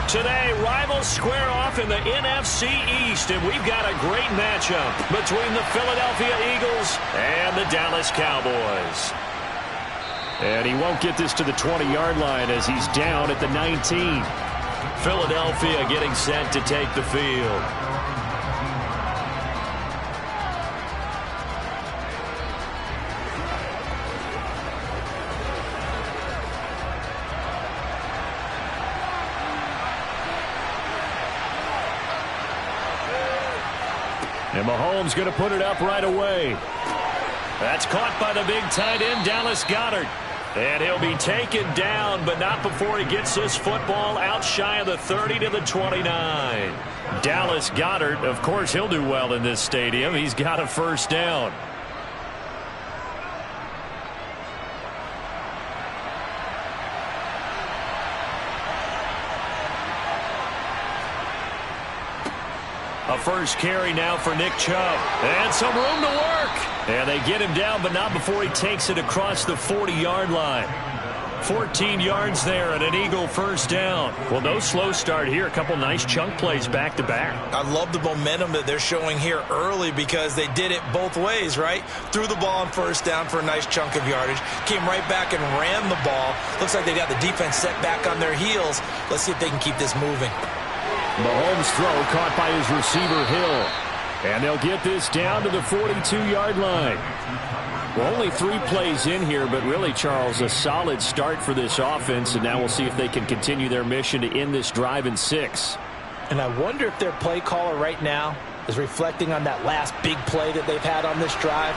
Today, rivals square off in the NFC East, and we've got a great matchup between the Philadelphia Eagles and the Dallas Cowboys. And he won't get this to the 20-yard line as he's down at the 19. Philadelphia getting set to take the field. And Mahomes going to put it up right away. That's caught by the big tight end, Dallas Goedert. And he'll be taken down, but not before he gets this football out shy of the 30 to the 29. Dallas Goedert, of course, he'll do well in this stadium. He's got a first down. A first carry now for Nick Chubb. And some room to work. And they get him down, but not before he takes it across the 40-yard line. 14 yards there and an Eagle first down. Well, no slow start here. A couple nice chunk plays back-to-back. I love the momentum that they're showing here early because they did it both ways, right? Threw the ball on first down for a nice chunk of yardage. Came right back and ran the ball. Looks like they got the defense set back on their heels. Let's see if they can keep this moving. Mahomes' throw caught by his receiver, Hill. And they'll get this down to the 42-yard line. Well, only 3 plays in here, but really, Charles, a solid start for this offense. And now we'll see if they can continue their mission to end this drive in 6. And I wonder if their play caller right now is reflecting on that last big play that they've had on this drive.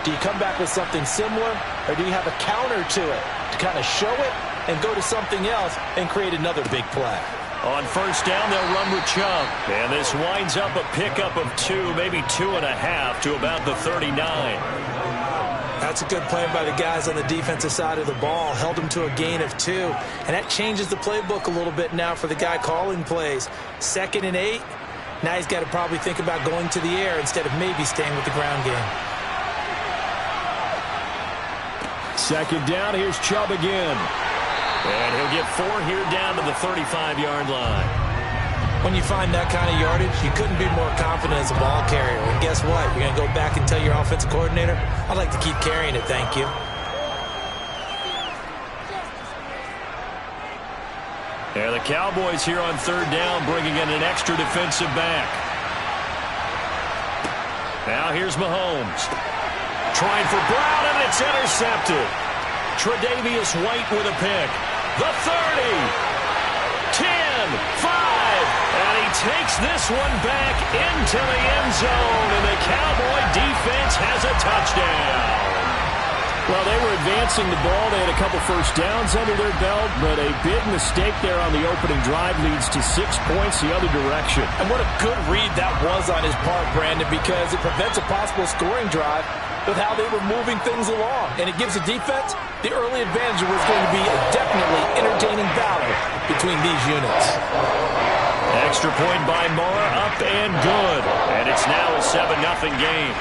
Do you come back with something similar, or do you have a counter to it to kind of show it and go to something else and create another big play? On first down, they'll run with Chubb. And this winds up a pickup of 2, maybe 2.5 to about the 39. That's a good play by the guys on the defensive side of the ball. Held them to a gain of 2. And that changes the playbook a little bit now for the guy calling plays. 2nd and 8. Now he's got to probably think about going to the air instead of maybe staying with the ground game. 2nd down, here's Chubb again. And he'll get 4 here down to the 35-yard line. When you find that kind of yardage, you couldn't be more confident as a ball carrier. And guess what? You're going to go back and tell your offensive coordinator, I'd like to keep carrying it, thank you. And the Cowboys here on 3rd down, bringing in an extra defensive back. Now here's Mahomes. Trying for Brown, and it's intercepted. Tre'Davious White with a pick. The 30, 10, 5, and he takes this one back into the end zone, and the Cowboy defense has a touchdown. Well, they were advancing the ball. They had a couple first downs under their belt, but a big mistake there on the opening drive leads to 6 points the other direction. And what a good read that was on his part, Brandon, because it prevents a possible scoring drive with how they were moving things along. And it gives the defense the early advantage. Was going to be a definitely entertaining battle between these units. Extra point by Moore, up and good. And it's now a 7-0 game.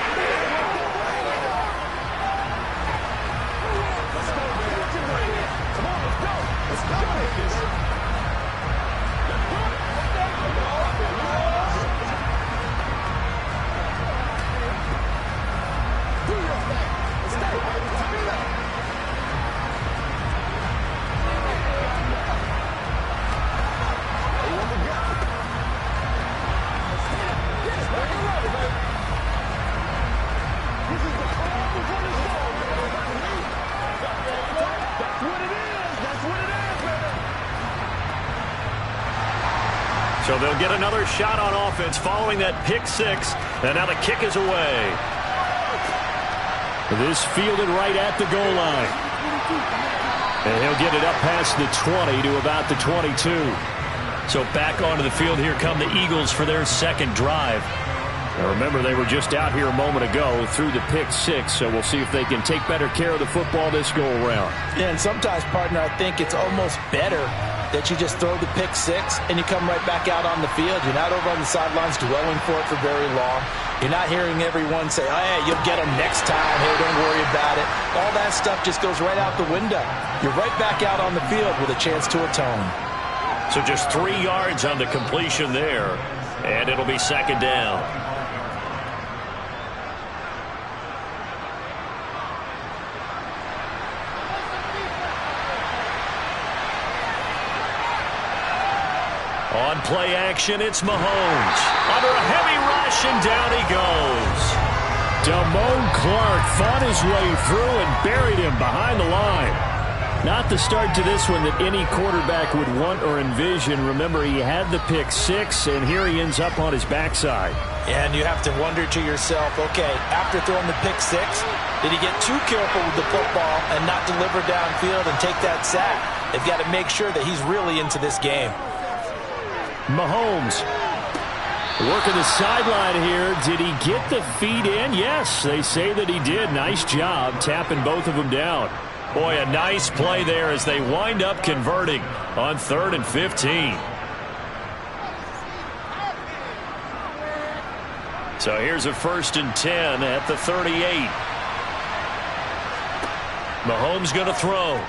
So they'll get another shot on offense following that pick 6. And now the kick is away. This fielded right at the goal line. And he'll get it up past the 20 to about the 22. So back onto the field, here come the Eagles for their 2nd drive. Now remember, they were just out here a moment ago through the pick 6, so we'll see if they can take better care of the football this go-around. Yeah, and sometimes, partner, I think it's almost better that you just throw the pick six and you come right back out on the field. You're not over on the sidelines dwelling for it for very long. You're not hearing everyone say, oh, yeah, you'll get them next time. Hey, don't worry about it. All that stuff just goes right out the window. You're right back out on the field with a chance to atone. So just 3 yards on the completion there, and it'll be second down. On play action, it's Mahomes. Under a heavy rush, and down he goes. Damone Clark fought his way through and buried him behind the line. Not the start to this one that any quarterback would want or envision. Remember, he had the pick six, and here he ends up on his backside. And you have to wonder to yourself, okay, after throwing the pick six, did he get too careful with the football and not deliver downfield and take that sack? They've got to make sure that he's really into this game. Mahomes working the sideline here. Did he get the feet in? Yes, they say that he did. Nice job tapping both of them down. Boy, a nice play there as they wind up converting on 3rd and 15. So here's a 1st and 10 at the 38. Mahomes going to throw.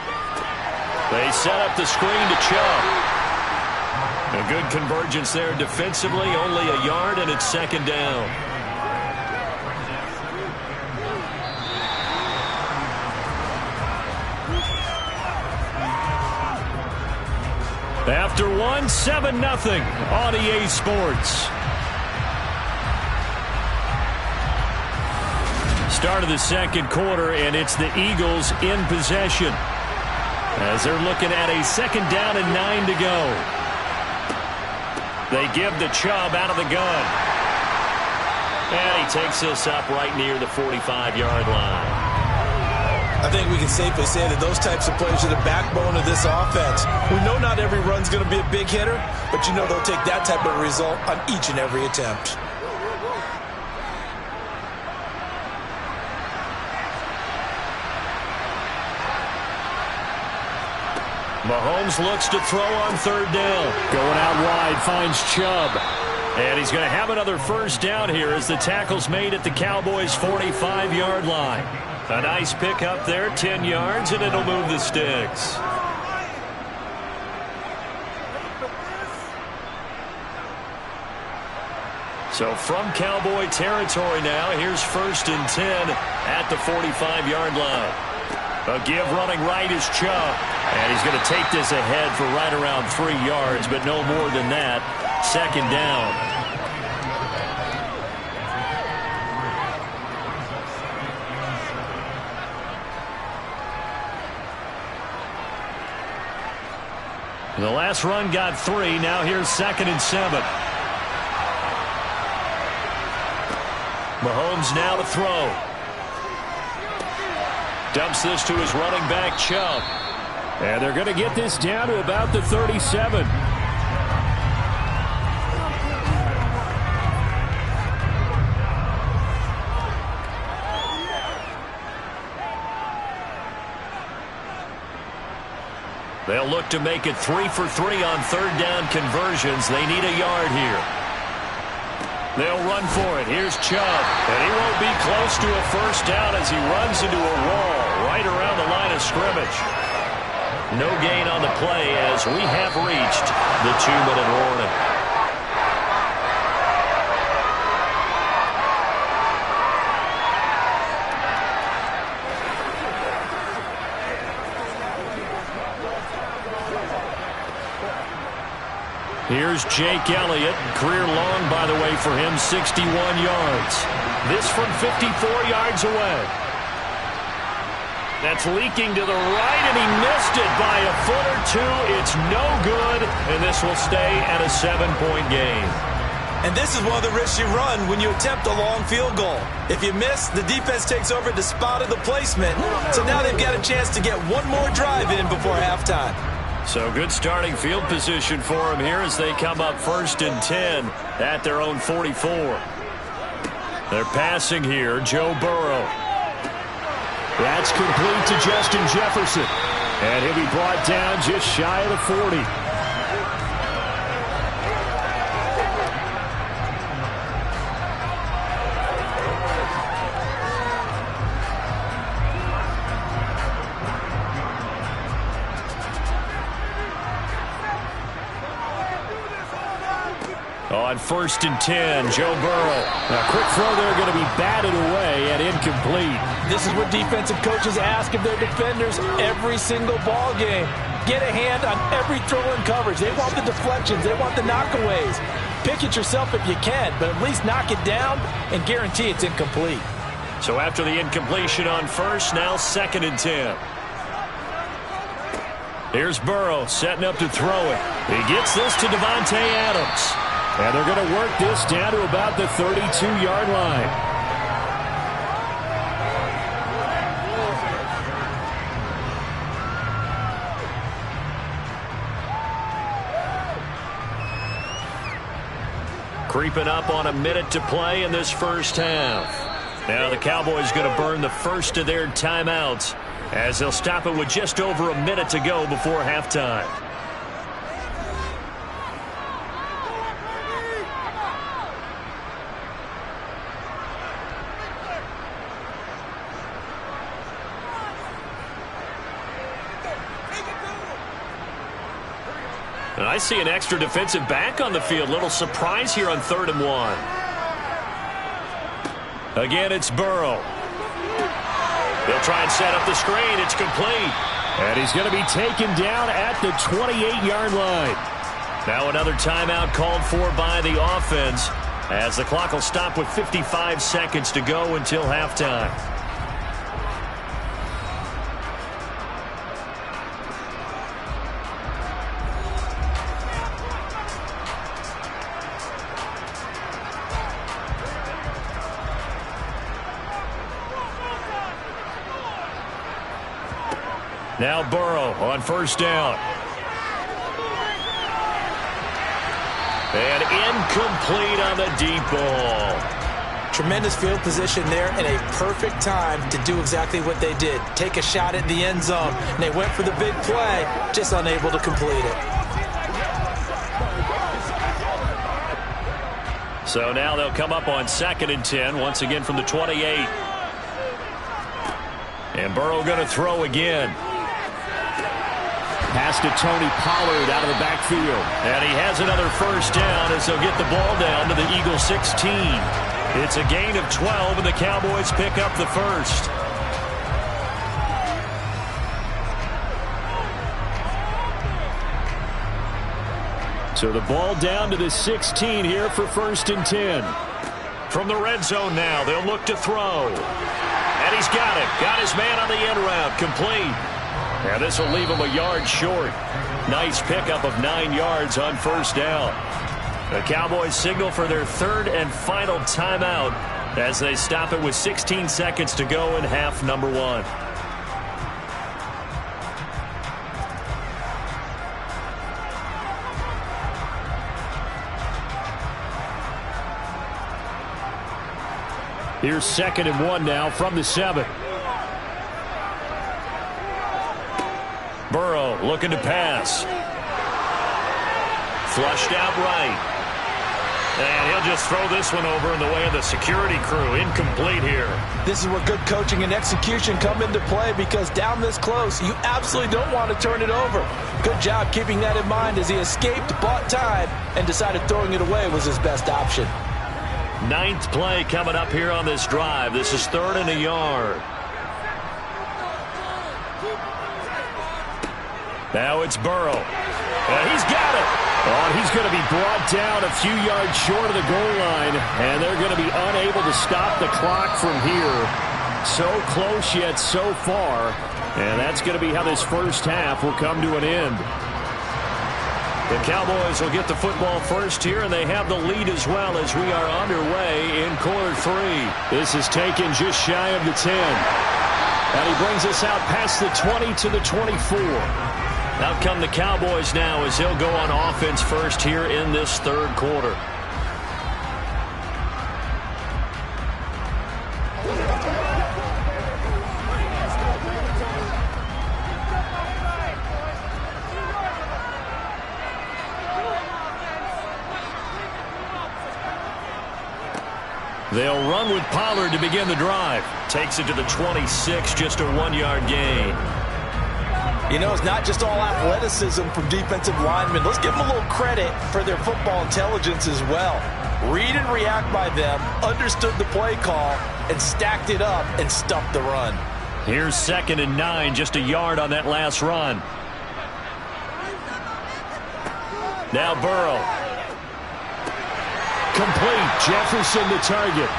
They set up the screen to Chubb. A good convergence there defensively, only a yard, and it's second down. After one, 7-0 on EA Sports. Start of the second quarter, and it's the Eagles in possession as they're looking at a 2nd down and 9 to go. They give the Chubb out of the gun. And he takes this up right near the 45-yard line. I think we can safely say that those types of plays are the backbone of this offense. We know not every run's going to be a big hitter, but you know they'll take that type of result on each and every attempt. Mahomes looks to throw on 3rd down. Going out wide, finds Chubb. And he's going to have another 1st down here as the tackle's made at the Cowboys' 45-yard line. A nice pick up there, 10 yards, and it'll move the sticks. So from Cowboy territory now, here's 1st and 10 at the 45-yard line. A give running right is Chubb. And he's going to take this ahead for right around 3 yards, but no more than that. 2nd down. The last run got 3. Now here's 2nd and 7. Mahomes now to throw. Dumps this to his running back, Chubb. And they're going to get this down to about the 37. They'll look to make it 3 for 3 on 3rd down conversions. They need a yard here. They'll run for it. Here's Chubb. And he won't be close to a 1st down as he runs into a wall right around the line of scrimmage. No gain on the play as we have reached the 2-minute warning. Here's Jake Elliott. Career long, by the way, for him, 61 yards. This from 54 yards away. That's leaking to the right, and he missed it by a foot or 2. It's no good, and this will stay at a 7-point game. And this is one of the risks you run when you attempt a long field goal. If you miss, the defense takes over the spot of the placement. So now they've got a chance to get one more drive in before halftime. So good starting field position for them here as they come up 1st and 10 at their own 44. They're passing here, Joe Burrow. That's complete to Justin Jefferson. And he'll be brought down just shy of the 40. On 1st and 10, Joe Burrow. A quick throw there going to be batted away and incomplete. This is what defensive coaches ask of their defenders every single ball game. Get a hand on every throw in coverage. They want the deflections. They want the knockaways. Pick it yourself if you can, but at least knock it down and guarantee it's incomplete. So after the incompletion on 1st, now 2nd and 10. Here's Burrow setting up to throw it. He gets this to Davante Adams. And they're going to work this down to about the 32-yard line. Creeping up on a minute to play in this first half. Now the Cowboys going to burn the first of their timeouts as they'll stop it with just over a minute to go before halftime. And I see an extra defensive back on the field. Little surprise here on 3rd and 1. Again, it's Burrow. He'll try and set up the screen. It's complete. And he's going to be taken down at the 28-yard line. Now another timeout called for by the offense as the clock will stop with 55 seconds to go until halftime. Now Burrow on 1st down. And incomplete on the deep ball. Tremendous field position there and a perfect time to do exactly what they did. Take a shot at the end zone. And they went for the big play, just unable to complete it. So now they'll come up on 2nd and 10, once again from the 28. And Burrow going to throw again. Pass to Tony Pollard out of the backfield. And he has another first down as they'll get the ball down to the Eagles 16. It's a gain of 12, and the Cowboys pick up the first. So the ball down to the 16 here for 1st and 10. From the red zone now, they'll look to throw. And he's got it. Got his man on the end route. Complete. Now this will leave him a yard short. Nice pickup of 9 yards on 1st down. The Cowboys signal for their 3rd and final timeout as they stop it with 16 seconds to go in half number 1. Here's 2nd and 1 now from the 7. Burrow looking to pass. Flushed out right. And he'll just throw this one over in the way of the security crew. Incomplete here. This is where good coaching and execution come into play, because down this close, you absolutely don't want to turn it over. Good job keeping that in mind as he escaped, bought time, and decided throwing it away was his best option. 9th play coming up here on this drive. This is 3rd and a yard. Now it's Burrow. He's got it. Oh, he's going to be brought down a few yards short of the goal line, and they're going to be unable to stop the clock from here. So close yet so far, and that's going to be how this first half will come to an end. The Cowboys will get the football first here, and they have the lead as well as we are underway in quarter 3. This is taken just shy of the 10. And he brings us out past the 20 to the 24. Out come the Cowboys now as they'll go on offense first here in this 3rd quarter. They'll run with Pollard to begin the drive. Takes it to the 26, just a 1-yard gain. You know, it's not just all athleticism from defensive linemen. Let's give them a little credit for their football intelligence as well. Read and react by them, understood the play call, and stacked it up and stuffed the run. Here's 2nd and 9, just a yard on that last run. Now Burrow. Complete. Jefferson the target.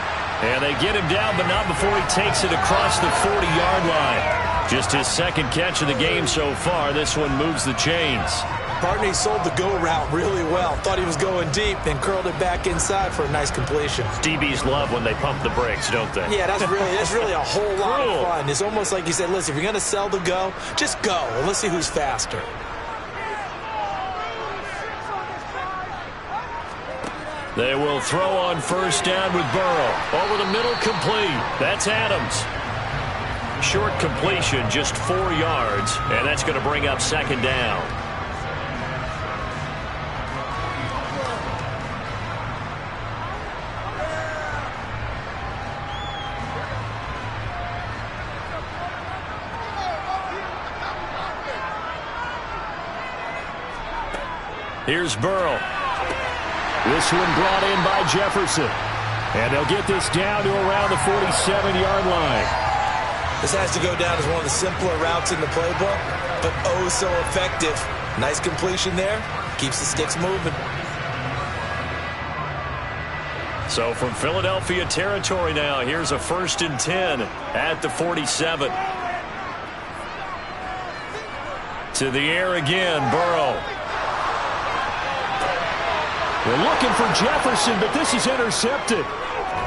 And they get him down, but not before he takes it across the 40-yard line. Just his 2nd catch of the game so far. This one moves the chains. Partner, he sold the go route really well. Thought he was going deep, then curled it back inside for a nice completion. DBs love when they pump the brakes, don't they? Yeah, that's really a whole lot of fun. It's almost like you said, listen, if you're going to sell the go, just go, and let's see who's faster. They will throw on 1st down with Burrow. Over the middle, complete. That's Adams. Short completion, just 4 yards, and that's going to bring up 2nd down. Here's Burrow. This one brought in by Jefferson. And they'll get this down to around the 47-yard line. This has to go down as one of the simpler routes in the playbook, but oh so effective. Nice completion there. Keeps the sticks moving. So from Philadelphia territory now, here's a 1st and 10 at the 47. To the air again, Burrow. They're looking for Jefferson, but this is intercepted.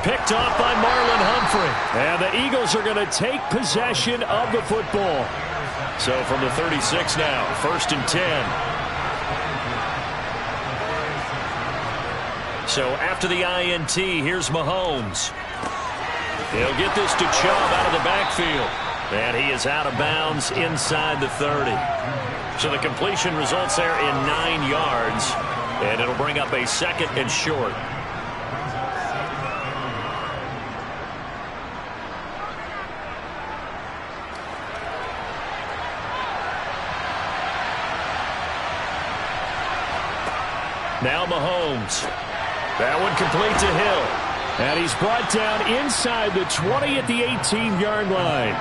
Picked off by Marlon Humphrey. And the Eagles are going to take possession of the football. So from the 36 now, 1st and 10. So after the INT, here's Mahomes. He'll get this to Chubb out of the backfield. And he is out of bounds inside the 30. So the completion results there in 9 yards. And it'll bring up a 2nd and short. Now Mahomes. That one complete to Hill. And he's brought down inside the 20 at the 18-yard line.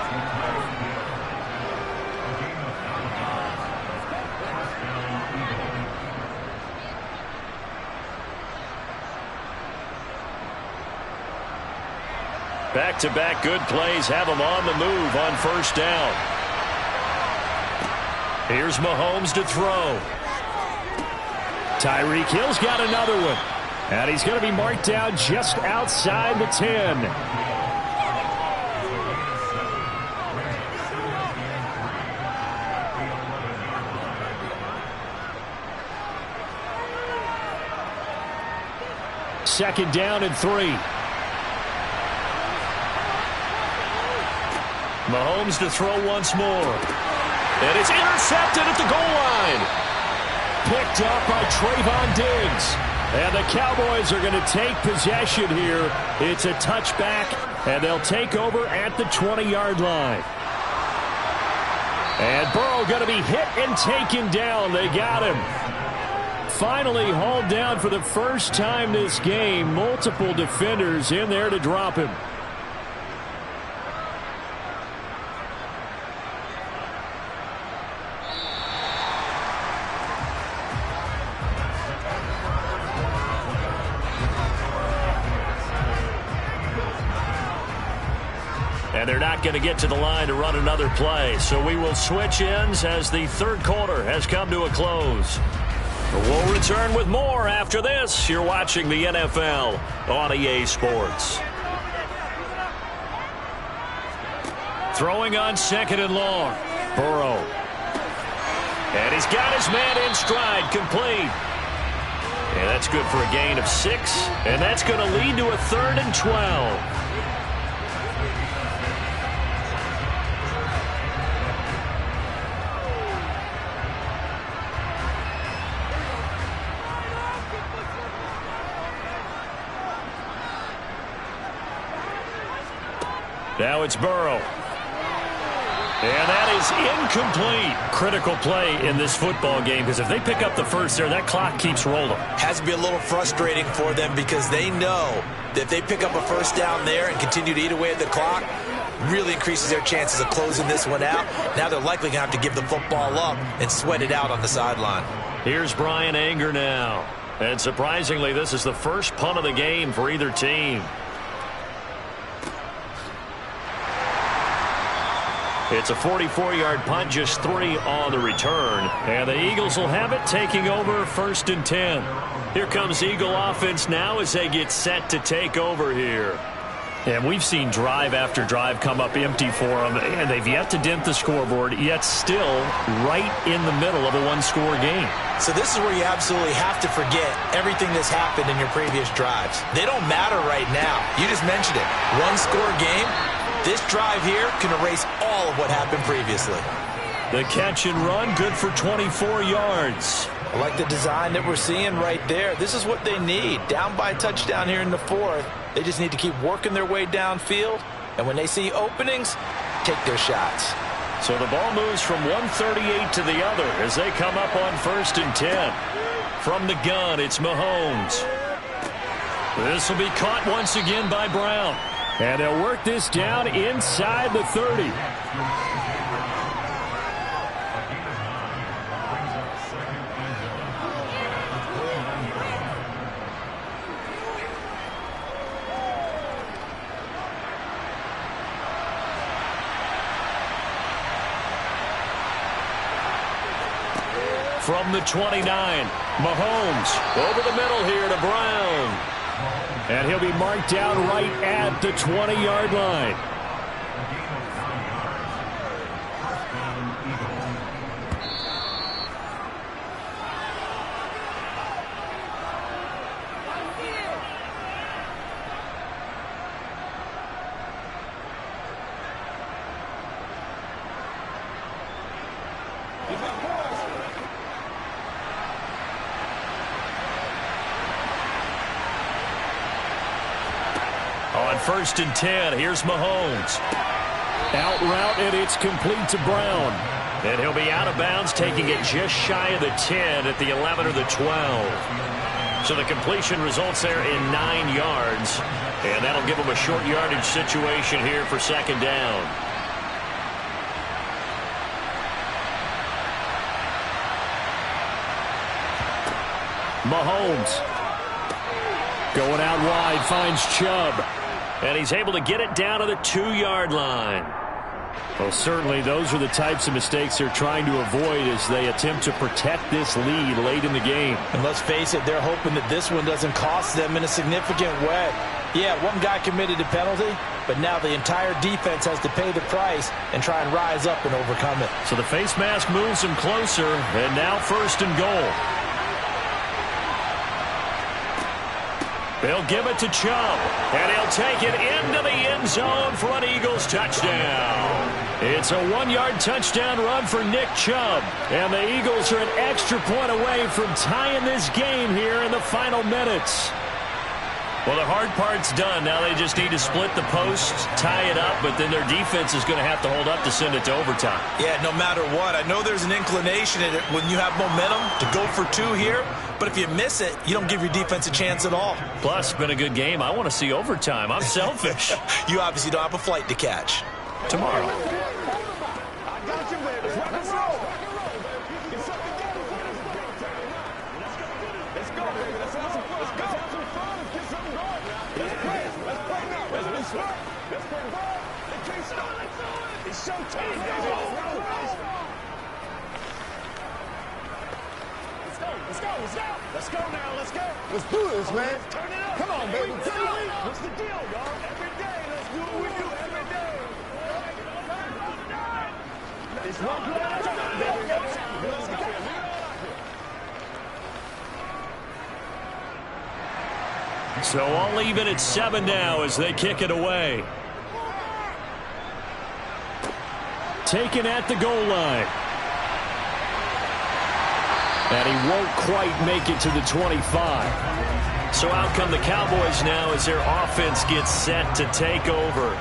Back-to-back good plays have him on the move on 1st down. Here's Mahomes to throw. Tyreek Hill's got another one. And he's going to be marked down just outside the 10. Second down and 3. Mahomes to throw once more. And it's intercepted at the goal line. Picked up by Trayvon Diggs. And the Cowboys are going to take possession here. It's a touchback, and they'll take over at the 20-yard line. And Burrow going to be hit and taken down. They got him. Finally hauled down for the first time this game. Multiple defenders in there to drop him. And they're not going to get to the line to run another play. So we will switch ends as the 3rd quarter has come to a close. We'll return with more after this. You're watching the NFL on EA Sports. Throwing on 2nd and long. Burrow. And he's got his man in stride, complete. And that's good for a gain of 6. And that's going to lead to a 3rd and 12. Now it's Burrow. And that is incomplete. Critical play in this football game, because if they pick up the first there, that clock keeps rolling. Has to be a little frustrating for them because they know that if they pick up a first down there and continue to eat away at the clock, really increases their chances of closing this one out. Now they're likely going to have to give the football up and sweat it out on the sideline. Here's Brian Anger now. And surprisingly, this is the first punt of the game for either team. It's a 44-yard punt, just 3 on the return. And the Eagles will have it, taking over 1st and 10. Here comes Eagle offense now as they get set to take over here. And we've seen drive after drive come up empty for them, and they've yet to dent the scoreboard, yet still right in the middle of a one-score game. So this is where you absolutely have to forget everything that's happened in your previous drives. They don't matter right now. You just mentioned it. One-score game. This drive here can erase all of what happened previously. The catch and run, good for 24 yards. I like the design that we're seeing right there. This is what they need. Down by a touchdown here in the 4th. They just need to keep working their way downfield. And when they see openings, take their shots. So the ball moves from 138 to the other as they come up on 1st and 10. From the gun, it's Mahomes. This will be caught once again by Brown. And they'll work this down inside the 30. From the 29, Mahomes over the middle here to Brown. And he'll be marked down right at the 20-yard line. On 1st and 10, here's Mahomes. Out route, and it's complete to Brown. And he'll be out of bounds, taking it just shy of the 10 at the 11 or the 12. So the completion results there in 9 yards. And that'll give him a short yardage situation here for 2nd down. Mahomes going out wide, finds Chubb. And he's able to get it down to the 2-yard line. Well, certainly those are the types of mistakes they're trying to avoid as they attempt to protect this lead late in the game. And let's face it, they're hoping that this one doesn't cost them in a significant way. Yeah, one guy committed a penalty, but now the entire defense has to pay the price and try and rise up and overcome it. So the face mask moves him closer, and now 1st and goal. They'll give it to Chubb, and he'll take it into the end zone for an Eagles touchdown. It's a 1-yard touchdown run for Nick Chubb, and the Eagles are an extra point away from tying this game here in the final minutes. Well, the hard part's done. Now they just need to split the post, tie it up, but then their defense is going to have to hold up to send it to overtime. Yeah, no matter what. I know there's an inclination in it when you have momentum to go for 2 here, but if you miss it, you don't give your defense a chance at all. Plus, it's been a good game. I want to see overtime. I'm selfish. You obviously don't have a flight to catch. Tomorrow. I got you, baby. Rock and roll. Let's go, baby. Let's have some fun. Let's go. Have some fun. Get something going now. Let's play. Let's play now. Let's play. Let's play the ball. They can't stop it. It's showtime, baby. Let's go. Let's go. Let's go now. Let's go. Let's do this, man. Turn it up. Come on, baby. What's the deal, y'all? Every day. Let's do what we do every day. It's one play at a time, baby. Let's go. So all even at 7 now as they kick it away. Taken at the goal line. And he won't quite make it to the 25. So out come the Cowboys now as their offense gets set to take over.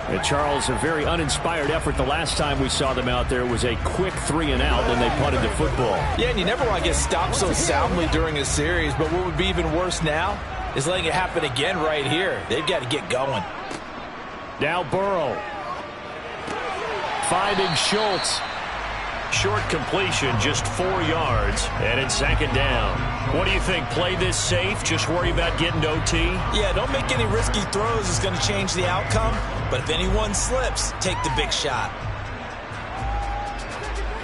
And Charles, a very uninspired effort. The last time we saw them out there was a quick 3-and-out, and they punted the football. Yeah, and you never want to get stopped so soundly during a series, but what would be even worse now is letting it happen again right here. They've got to get going. Now Burrow. Finding Schultz. Short completion, just 4 yards, and it's 2nd down. What do you think? Play this safe? Just worry about getting to OT? Yeah, don't make any risky throws. It's going to change the outcome. But if anyone slips, take the big shot.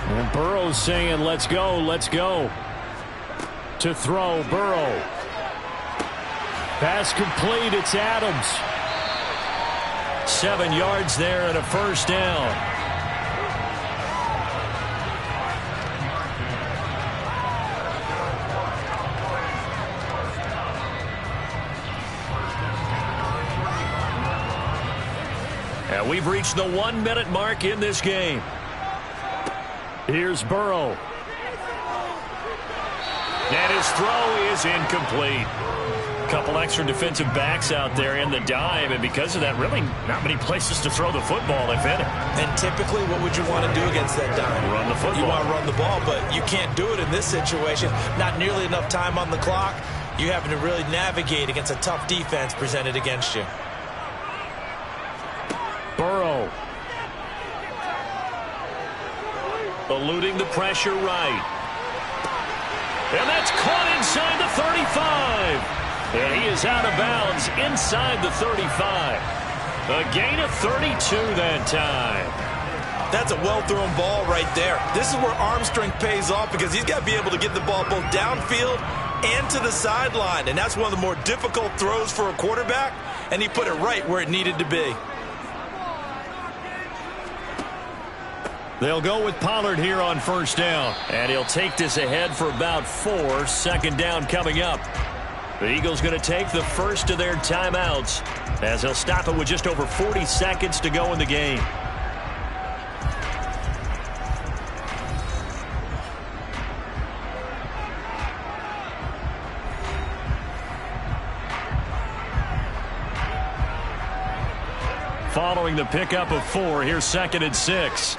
And Burrow's saying, let's go, let's go. To throw, Burrow. Pass complete, it's Adams. 7 yards there and a 1st down. And we've reached the 1-minute mark in this game. Here's Burrow. And his throw is incomplete. A couple extra defensive backs out there in the dime, and because of that, really not many places to throw the football, if any. And typically, what would you want to do against that dime? Run the football. You want to run the ball, but you can't do it in this situation. Not nearly enough time on the clock. You having to really navigate against a tough defense presented against you. Burrow. Eluding the pressure right. And that's caught inside the 35. And he is out of bounds inside the 35. A gain of 32 that time. That's a well-thrown ball right there. This is where arm strength pays off because he's got to be able to get the ball both downfield and to the sideline. And that's one of the more difficult throws for a quarterback. And he put it right where it needed to be. They'll go with Pollard here on 1st down. And he'll take this ahead for about 4. 2nd down coming up. The Eagles going to take the first of their timeouts as they'll stop it with just over 40 seconds to go in the game. Following the pickup of 4, here's 2nd and 6.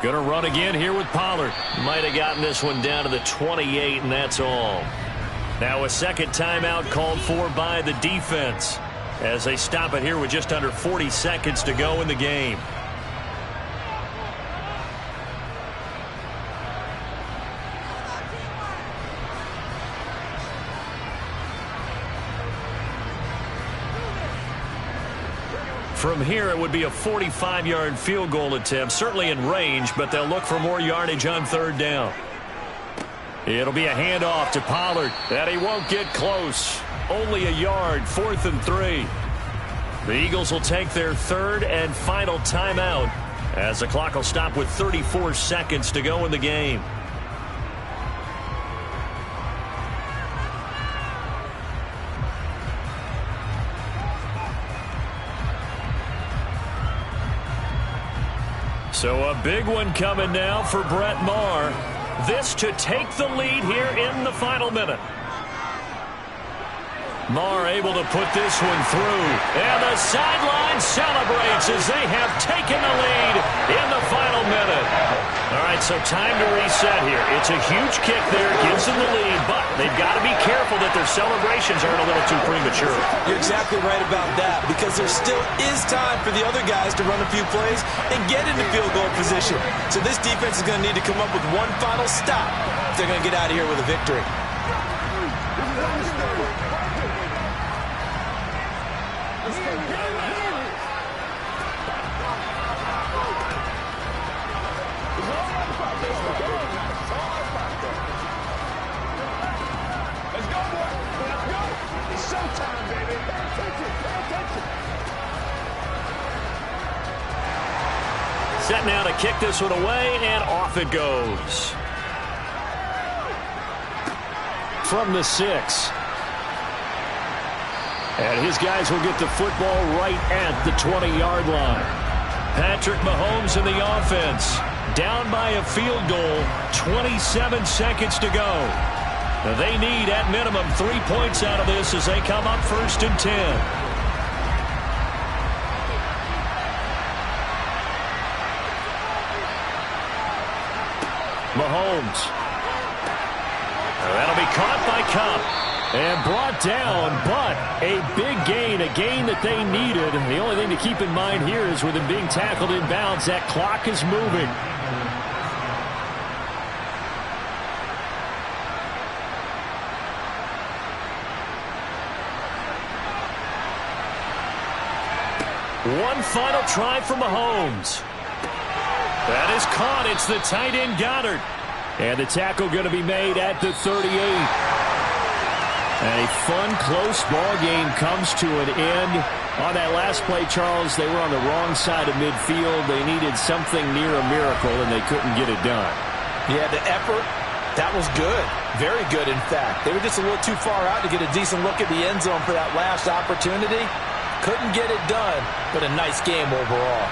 Going to run again here with Pollard. Might have gotten this one down to the 28, and that's all. Now a second timeout called for by the defense as they stop it here with just under 40 seconds to go in the game. From here, it would be a 45-yard field goal attempt, certainly in range, but they'll look for more yardage on 3rd down. It'll be a handoff to Pollard, and he won't get close. Only a yard, 4th and 3. The Eagles will take their 3rd and final timeout as the clock will stop with 34 seconds to go in the game. So a big one coming now for Brett Maher. This to take the lead here in the final minute. Maher able to put this one through. And the sideline celebrates as they have taken the lead in the final minute. All right, so time to reset here. It's a huge kick there, gives them the lead, but they've got to be careful that their celebrations aren't a little too premature. You're exactly right about that because there still is time for the other guys to run a few plays and get into field goal position. So this defense is going to need to come up with one final stop if they're going to get out of here with a victory. Set now to kick this one away, and off it goes. From the 6. And his guys will get the football right at the 20-yard line. Patrick Mahomes in the offense. Down by a field goal. 27 seconds to go. They need, at minimum, 3 points out of this as they come up 1st and 10. Mahomes. That'll be caught by Kupp. And brought down, but a big gain, a gain that they needed. The only thing to keep in mind here is with him being tackled in bounds, that clock is moving. One final try for Mahomes. That is caught. It's the tight end Goddard. And the tackle going to be made at the 38. A fun, close ball game comes to an end. On that last play, Charles, they were on the wrong side of midfield. They needed something near a miracle, and they couldn't get it done. Yeah, the effort, that was good. Very good, in fact. They were just a little too far out to get a decent look at the end zone for that last opportunity. Couldn't get it done, but a nice game overall.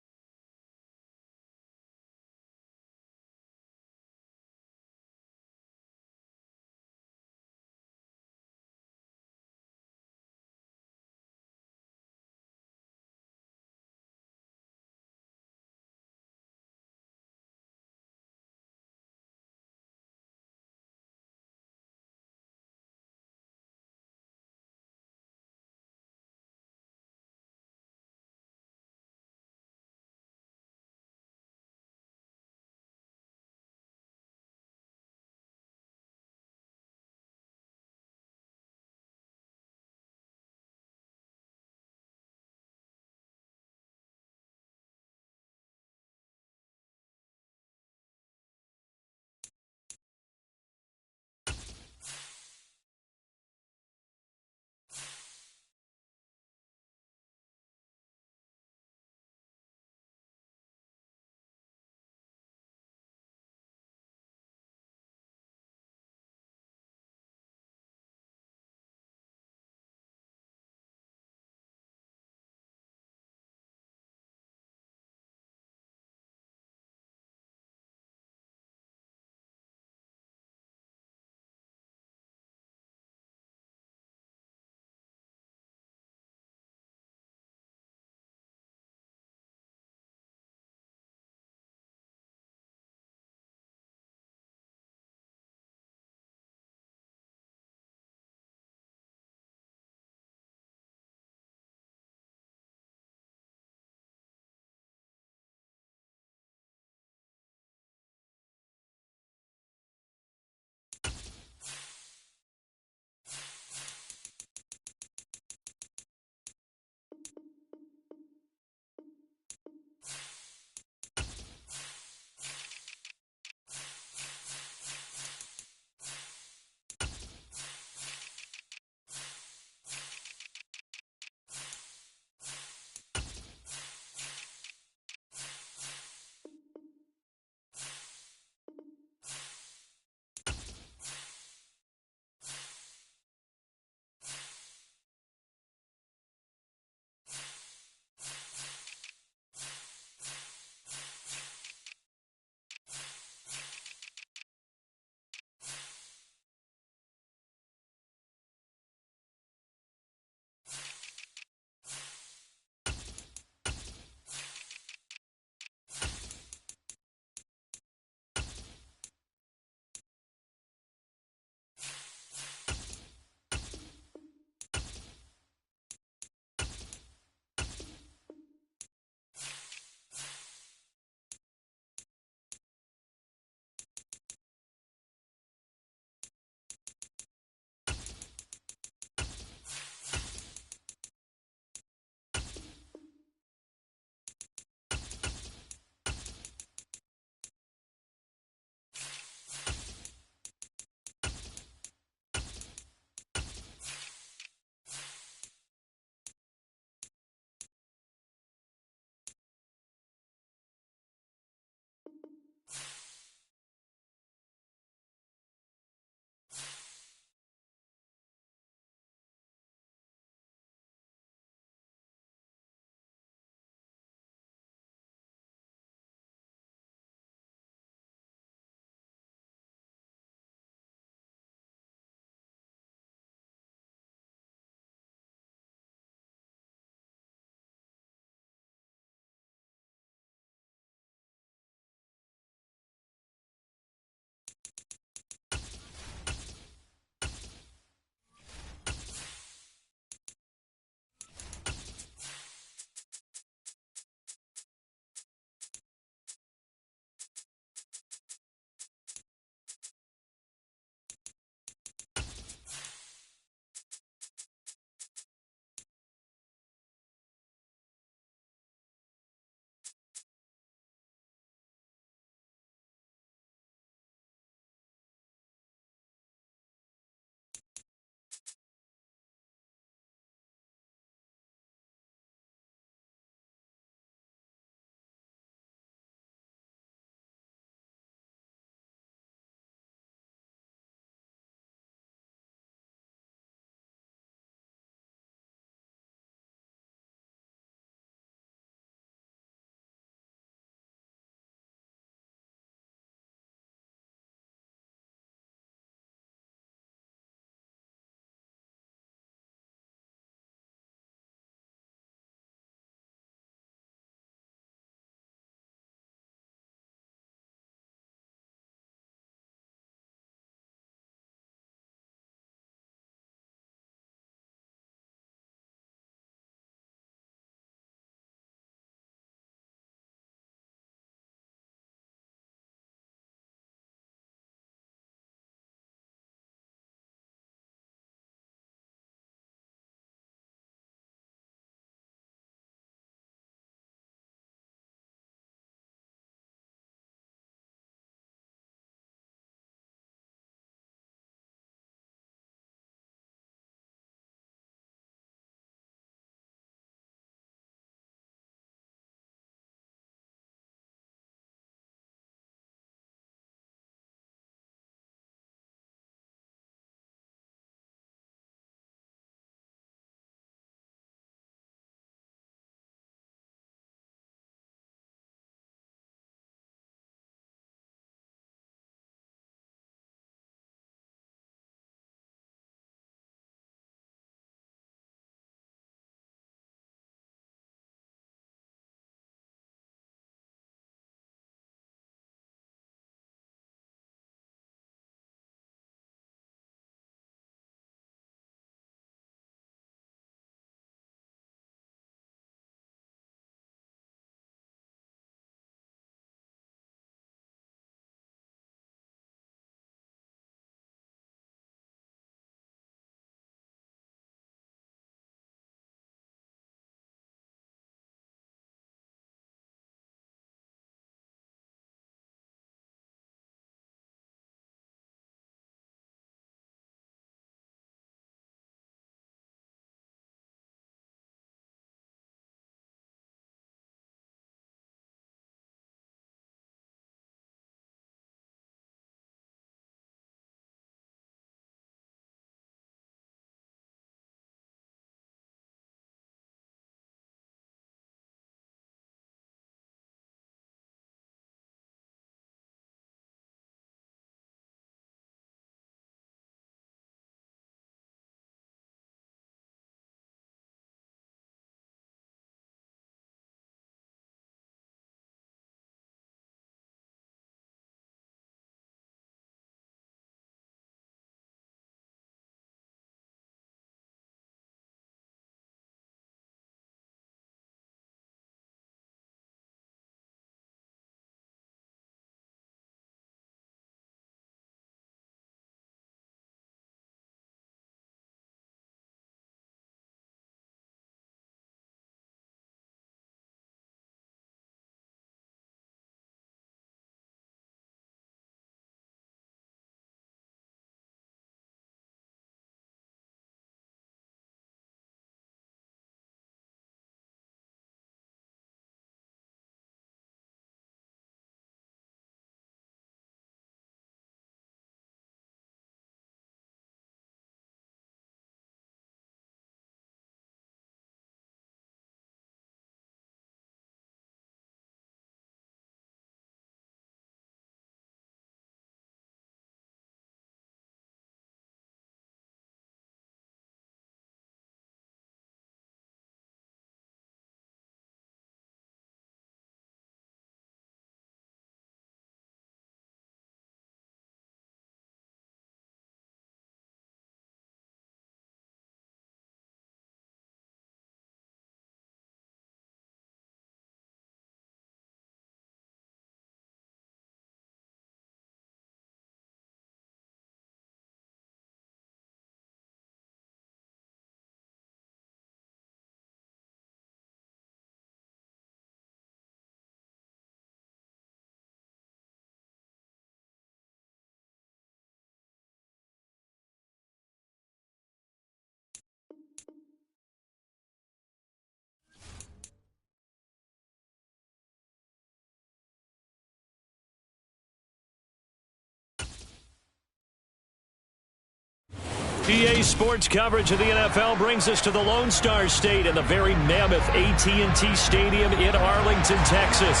EA Sports coverage of the NFL brings us to the Lone Star State and the very mammoth AT&T Stadium in Arlington, Texas.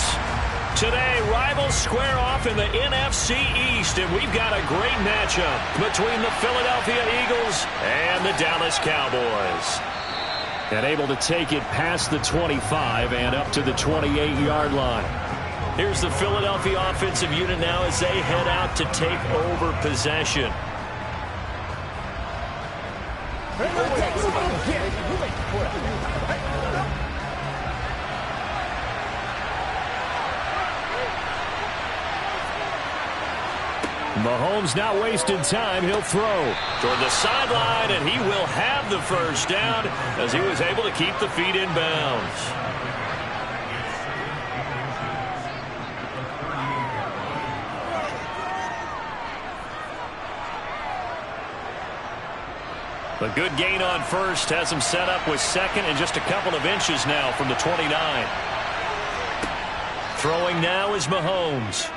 Today, rivals square off in the NFC East, and we've got a great matchup between the Philadelphia Eagles and the Dallas Cowboys. And able to take it past the 25 and up to the 28-yard line. Here's the Philadelphia offensive unit now as they head out to take over possession. Mahomes not wasting time. He'll throw toward the sideline, and he will have the first down as he was able to keep the feet in bounds. A good gain on first has him set up with second and just a couple of inches now from the 29. Throwing now is Mahomes.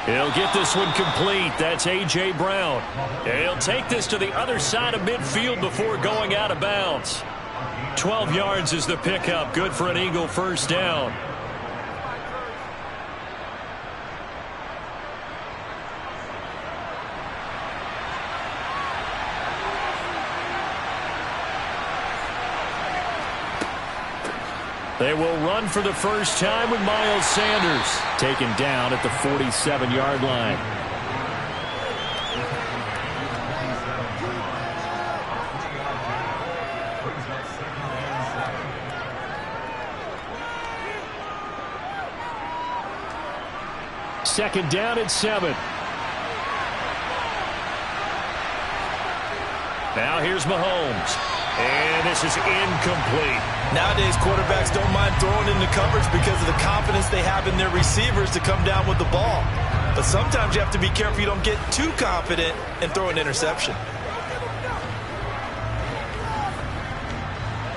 He'll get this one complete. That's A.J. Brown. He'll take this to the other side of midfield before going out of bounds. 12 yards is the pickup. Good for an Eagle first down. They will run for the first time with Miles Sanders taken down at the 47-yard line. Second down at 7. Now here's Mahomes. And this is incomplete. Nowadays, quarterbacks don't mind throwing into coverage because of the confidence they have in their receivers to come down with the ball. But sometimes you have to be careful you don't get too confident and throw an interception.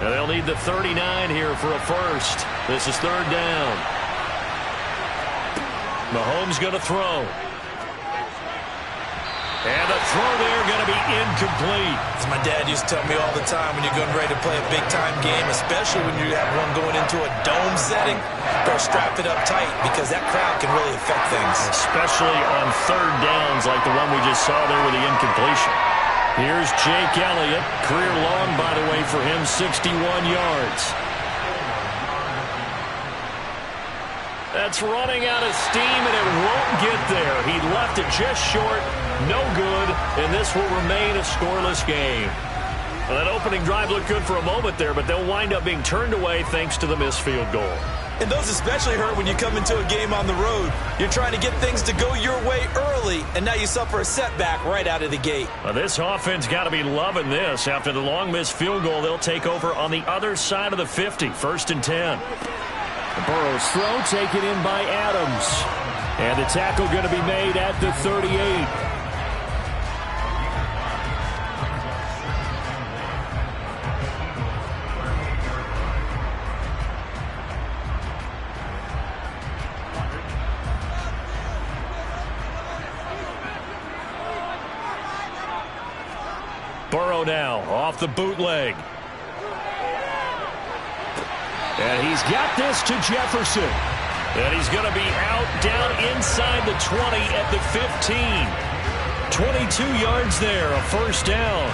Now they'll need the 39 here for a first. This is third down. Mahomes going to throw. And the throw there going to be incomplete. As my dad used to tell me all the time, when you're getting ready to play a big-time game, especially when you have one going into a dome setting, better strap it up tight because that crowd can really affect things. Especially on third downs like the one we just saw there with the incompletion. Here's Jake Elliott. Career long, by the way, for him, 61 yards. That's running out of steam, and it won't get there. He left it just short. No good, and this will remain a scoreless game. Well, that opening drive looked good for a moment there, but they'll wind up being turned away thanks to the missed field goal. And those especially hurt when you come into a game on the road. You're trying to get things to go your way early, and now you suffer a setback right out of the gate. Well, this offense got to be loving this. After the long missed field goal, they'll take over on the other side of the 50, 1st and 10. Burrow's throw taken in by Adams. And the tackle going to be made at the 38. Burrow now off the bootleg. And he's got this to Jefferson. And he's going to be out down inside the 20 at the 15. 22 yards there, a first down.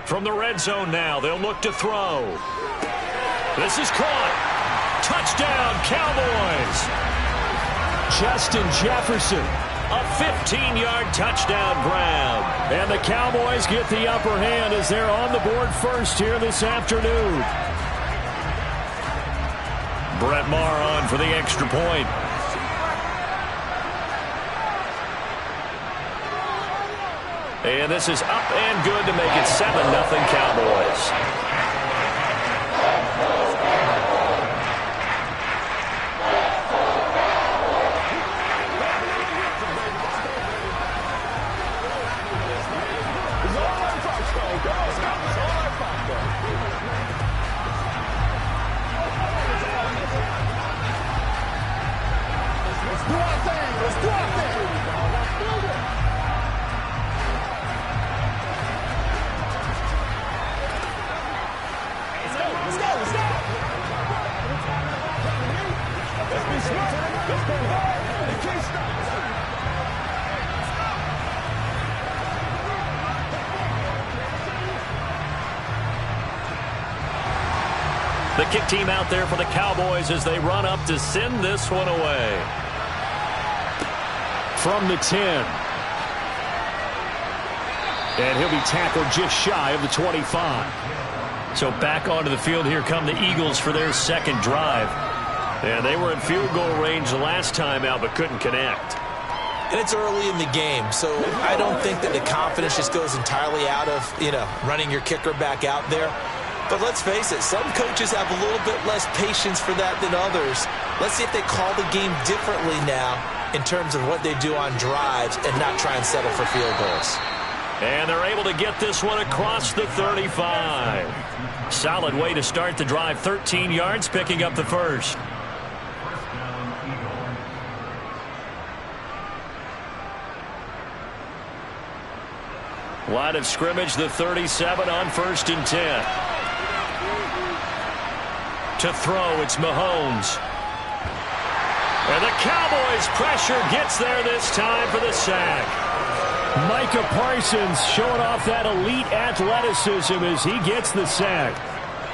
From the red zone now, they'll look to throw. This is caught. Touchdown, Cowboys. Justin Jefferson, a 15-yard touchdown grab. And the Cowboys get the upper hand as they're on the board first here this afternoon. Brett Maher on for the extra point. And this is up and good to make it 7-0 Cowboys. The kick team out there for the Cowboys as they run up to send this one away. From the 10. And he'll be tackled just shy of the 25. So back onto the field here come the Eagles for their second drive. And they were in field goal range last time out but couldn't connect. And it's early in the game, so I don't think that the confidence just goes entirely out of, running your kicker back out there. But let's face it, some coaches have a little bit less patience for that than others. Let's see if they call the game differently now in terms of what they do on drives and not try and settle for field goals. And they're able to get this one across the 35. Solid way to start the drive, 13 yards, picking up the first. Line of scrimmage, the 37 on 1st and 10. To throw, it's Mahomes. And the Cowboys' pressure gets there this time for the sack. Micah Parsons showing off that elite athleticism as he gets the sack.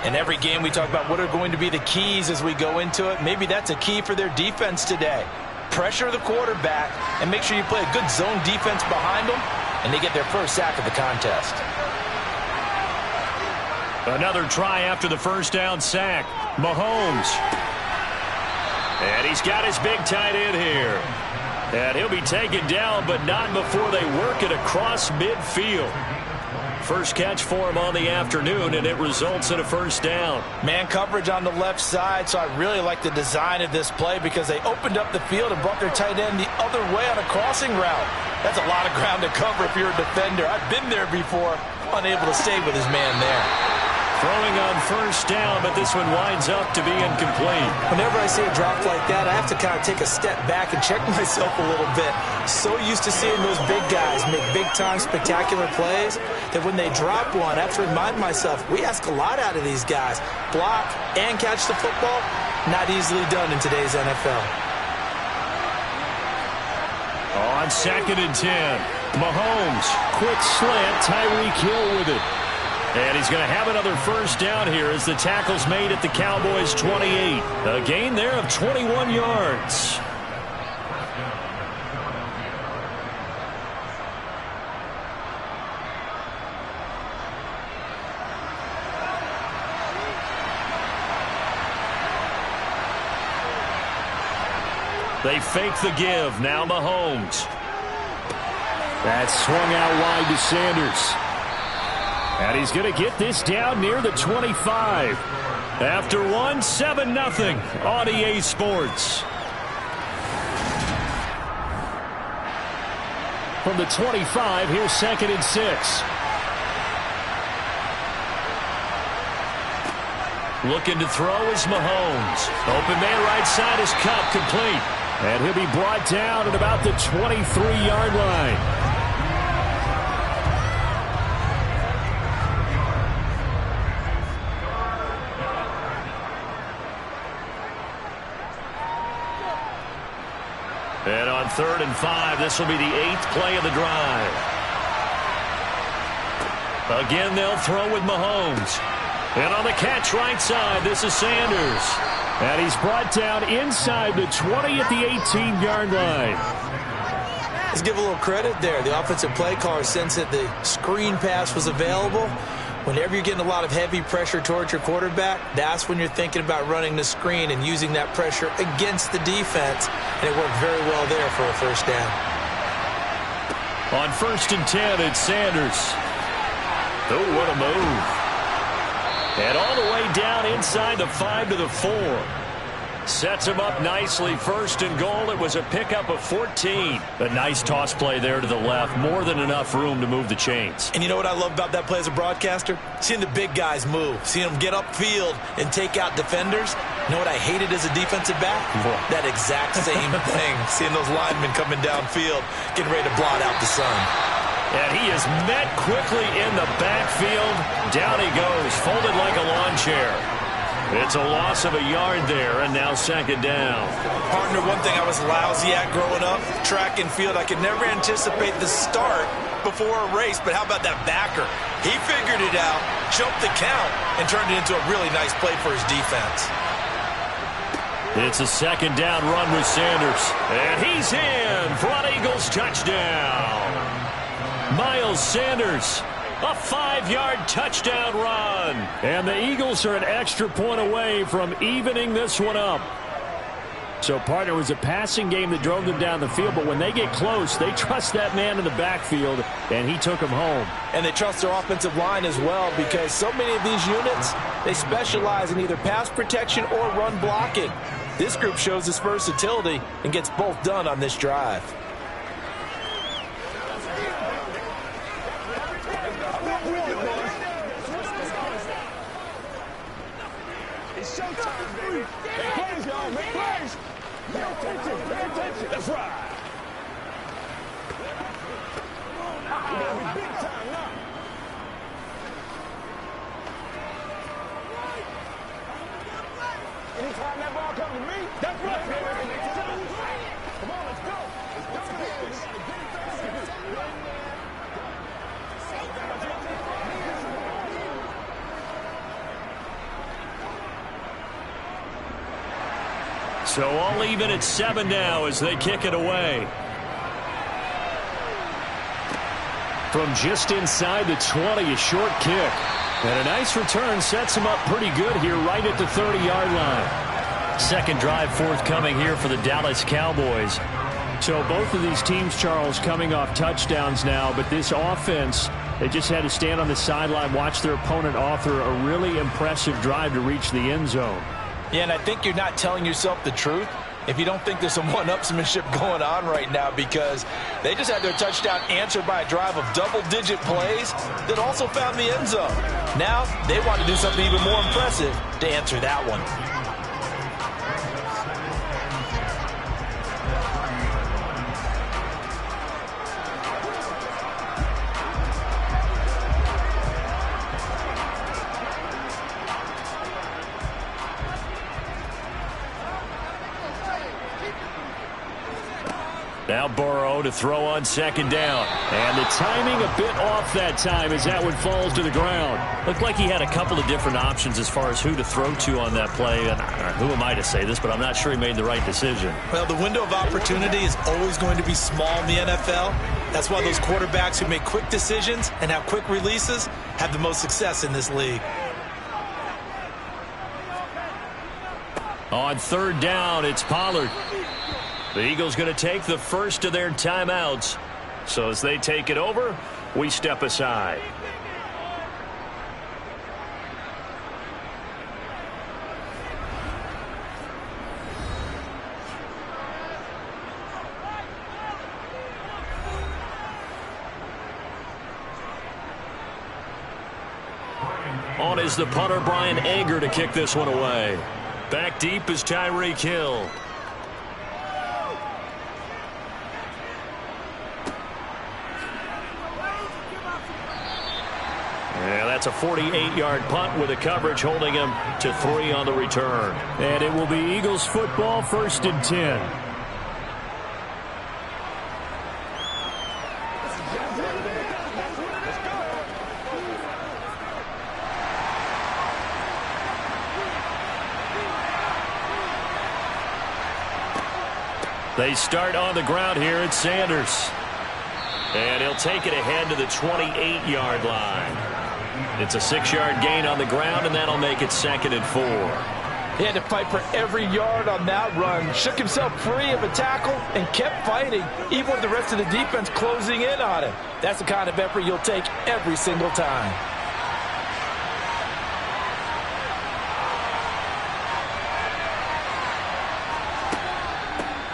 In every game we talk about what are going to be the keys as we go into it. Maybe that's a key for their defense today. Pressure the quarterback and make sure you play a good zone defense behind them, and they get their first sack of the contest. Another try after the first down sack. Mahomes. And he's got his big tight end here. And he'll be taken down, but not before they work it across midfield. First catch for him on the afternoon, and it results in a first down. Man coverage on the left side, so I really like the design of this play because they opened up the field and brought their tight end the other way on a crossing route. That's a lot of ground to cover if you're a defender. I've been there before, unable to stay with his man there. Throwing on first down, but this one winds up to be incomplete. Whenever I see a drop like that, I have to kind of take a step back and check myself a little bit. So used to seeing those big guys make big-time spectacular plays that when they drop one, I have to remind myself, we ask a lot out of these guys. Block and catch the football, not easily done in today's NFL. On 2nd and 10, Mahomes, quick slant, Tyreek Hill with it. And he's going to have another first down here as the tackle's made at the Cowboys' 28. A gain there of 21 yards. They fake the give. Now Mahomes. That's swung out wide to Sanders. And he's going to get this down near the 25. After one, 7-0 on EA Sports. From the 25, here's 2nd and 6. Looking to throw is Mahomes. Open man right side is Kupp, complete. And he'll be brought down at about the 23-yard line. And on 3rd and 5, this will be the 8th play of the drive. Again, they'll throw with Mahomes. And on the catch right side, this is Sanders. And he's brought down inside the 20 at the 18-yard line. Let's give a little credit there. The offensive play caller sensed that the screen pass was available. Whenever you're getting a lot of heavy pressure towards your quarterback, that's when you're thinking about running the screen and using that pressure against the defense. And it worked very well there for a first down. On 1st and 10, it's Sanders. Oh, what a move. And all the way down inside the 5 to the 4. Sets him up nicely. 1st and goal. It was a pickup of 14. A nice toss play there to the left. More than enough room to move the chains. And you know what I love about that play as a broadcaster? Seeing the big guys move. Seeing them get upfield and take out defenders. You know what I hated as a defensive back? That exact same thing. Seeing those linemen coming downfield, getting ready to blot out the sun. And he is met quickly in the backfield. Down he goes, folded like a lawn chair. It's a loss of a yard there, and now 2nd down. Partner, one thing I was lousy at growing up, track and field. I could never anticipate the start before a race, but how about that backer? He figured it out, jumped the count, and turned it into a really nice play for his defense. It's a second down run with Sanders. And he's in for an Eagles touchdown. Miles Sanders, a 5-yard touchdown run. And the Eagles are an extra point away from evening this one up. So, partner, it was a passing game that drove them down the field, but when they get close, they trust that man in the backfield, and he took them home. And they trust their offensive line as well, because so many of these units, they specialize in either pass protection or run blocking. This group shows its versatility and gets both done on this drive. It's showtime, baby. Make plays, y'all. Make plays. Pay attention. Pay attention. Let's ride. We're going to be big time now. Anytime that ball comes to me, that's right, baby. Come on, let's go. Let's do this. So all even at 7 now as they kick it away. From just inside the 20, a short kick. And a nice return sets him up pretty good here right at the 30-yard line. Second drive forthcoming here for the Dallas Cowboys. So both of these teams, Charles, coming off touchdowns now, but this offense, they just had to stand on the sideline, watch their opponent author a really impressive drive to reach the end zone. Yeah, and I think you're not telling yourself the truth if you don't think there's some one-upsmanship going on right now, because they just had their touchdown answered by a drive of double-digit plays that also found the end zone. Now they want to do something even more impressive to answer that one. Now Burrow to throw on second down. And the timing a bit off that time as that one falls to the ground. Looked like he had a couple of different options as far as who to throw to on that play. And who am I to say this, but I'm not sure he made the right decision. Well, the window of opportunity is always going to be small in the NFL. That's why those quarterbacks who make quick decisions and have quick releases have the most success in this league. On third down, it's Pollard. The Eagles going to take the first of their timeouts. So as they take it over, we step aside. On is the punter, Brian Anger, to kick this one away. Back deep is Tyreek Hill. Yeah, that's a 48-yard punt with a coverage holding him to 3 on the return. And it will be Eagles football, 1st and 10. They start on the ground here at Sanders. And he'll take it ahead to the 28-yard line. It's a 6-yard gain on the ground, and that'll make it 2nd and 4. He had to fight for every yard on that run. Shook himself free of a tackle and kept fighting, even with the rest of the defense closing in on him. That's the kind of effort you'll take every single time.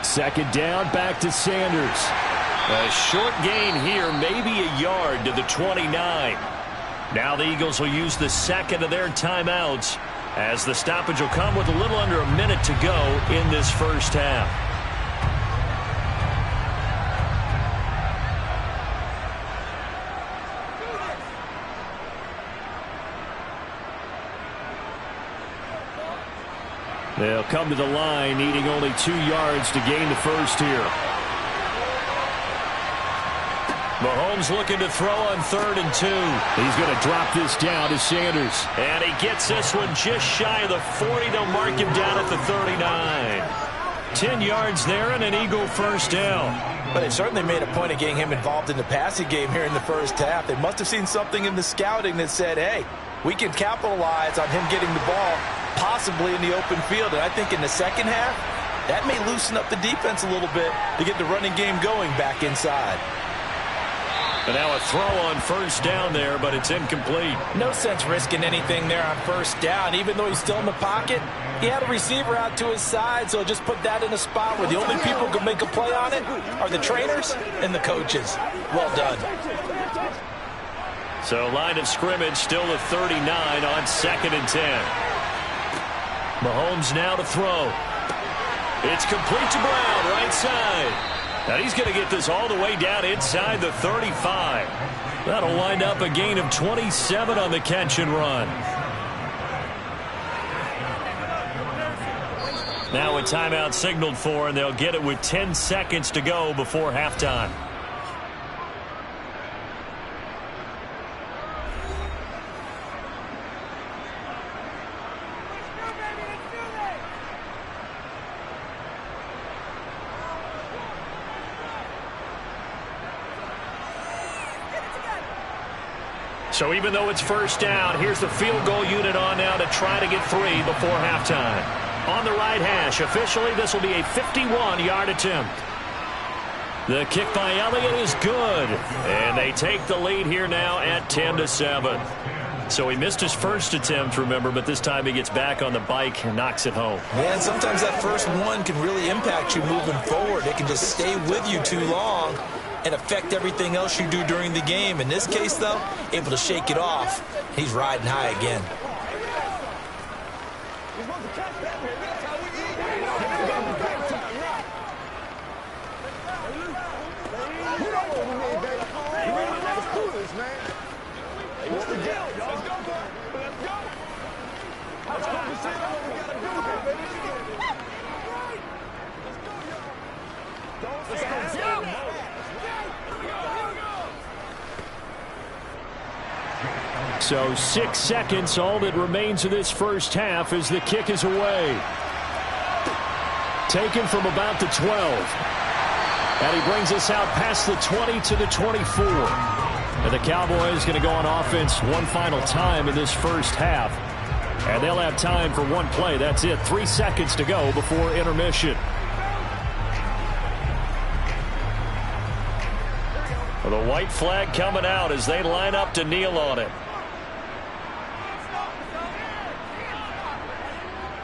Second down, back to Sanders. A short gain here, maybe a yard to the 29. Now the Eagles will use the second of their timeouts as the stoppage will come with a little under a minute to go in this first half. They'll come to the line, needing only 2 yards to gain the first here. Mahomes looking to throw on 3rd and 2. He's going to drop this down to Sanders. And he gets this one just shy of the 40. They'll mark him down at the 39. 10 yards there and an Eagle first down. But they certainly made a point of getting him involved in the passing game here in the first half. They must have seen something in the scouting that said, hey, we can capitalize on him getting the ball possibly in the open field. And I think in the second half, that may loosen up the defense a little bit to get the running game going back inside. And now a throw on first down there, but it's incomplete. No sense risking anything there on first down. Even though he's still in the pocket, he had a receiver out to his side, so just put that in a spot where the only people who can make a play on it are the trainers and the coaches. Well done. So line of scrimmage still the 39 on 2nd and 10. Mahomes now to throw. It's complete to Brown, right side. And he's going to get this all the way down inside the 35. That'll wind up a gain of 27 on the catch and run. Now a timeout signaled for, and they'll get it with 10 seconds to go before halftime. So even though it's first down, here's the field goal unit on now to try to get 3 before halftime. On the right hash, officially this will be a 51-yard attempt. The kick by Elliott is good, and they take the lead here now at 10-7. So he missed his first attempt, remember, but this time he gets back on the bike and knocks it home. Man, sometimes that first one can really impact you moving forward. It can just stay with you too long and affect everything else you do during the game. In this case, though, able to shake it off. He's riding high again. So 6 seconds, all that remains of this first half as the kick is away. Taken from about the 12. And he brings us out past the 20 to the 24. And the Cowboys going to go on offense one final time in this first half. And they'll have time for one play. That's it. 3 seconds to go before intermission. Well, the white flag coming out as they line up to kneel on it.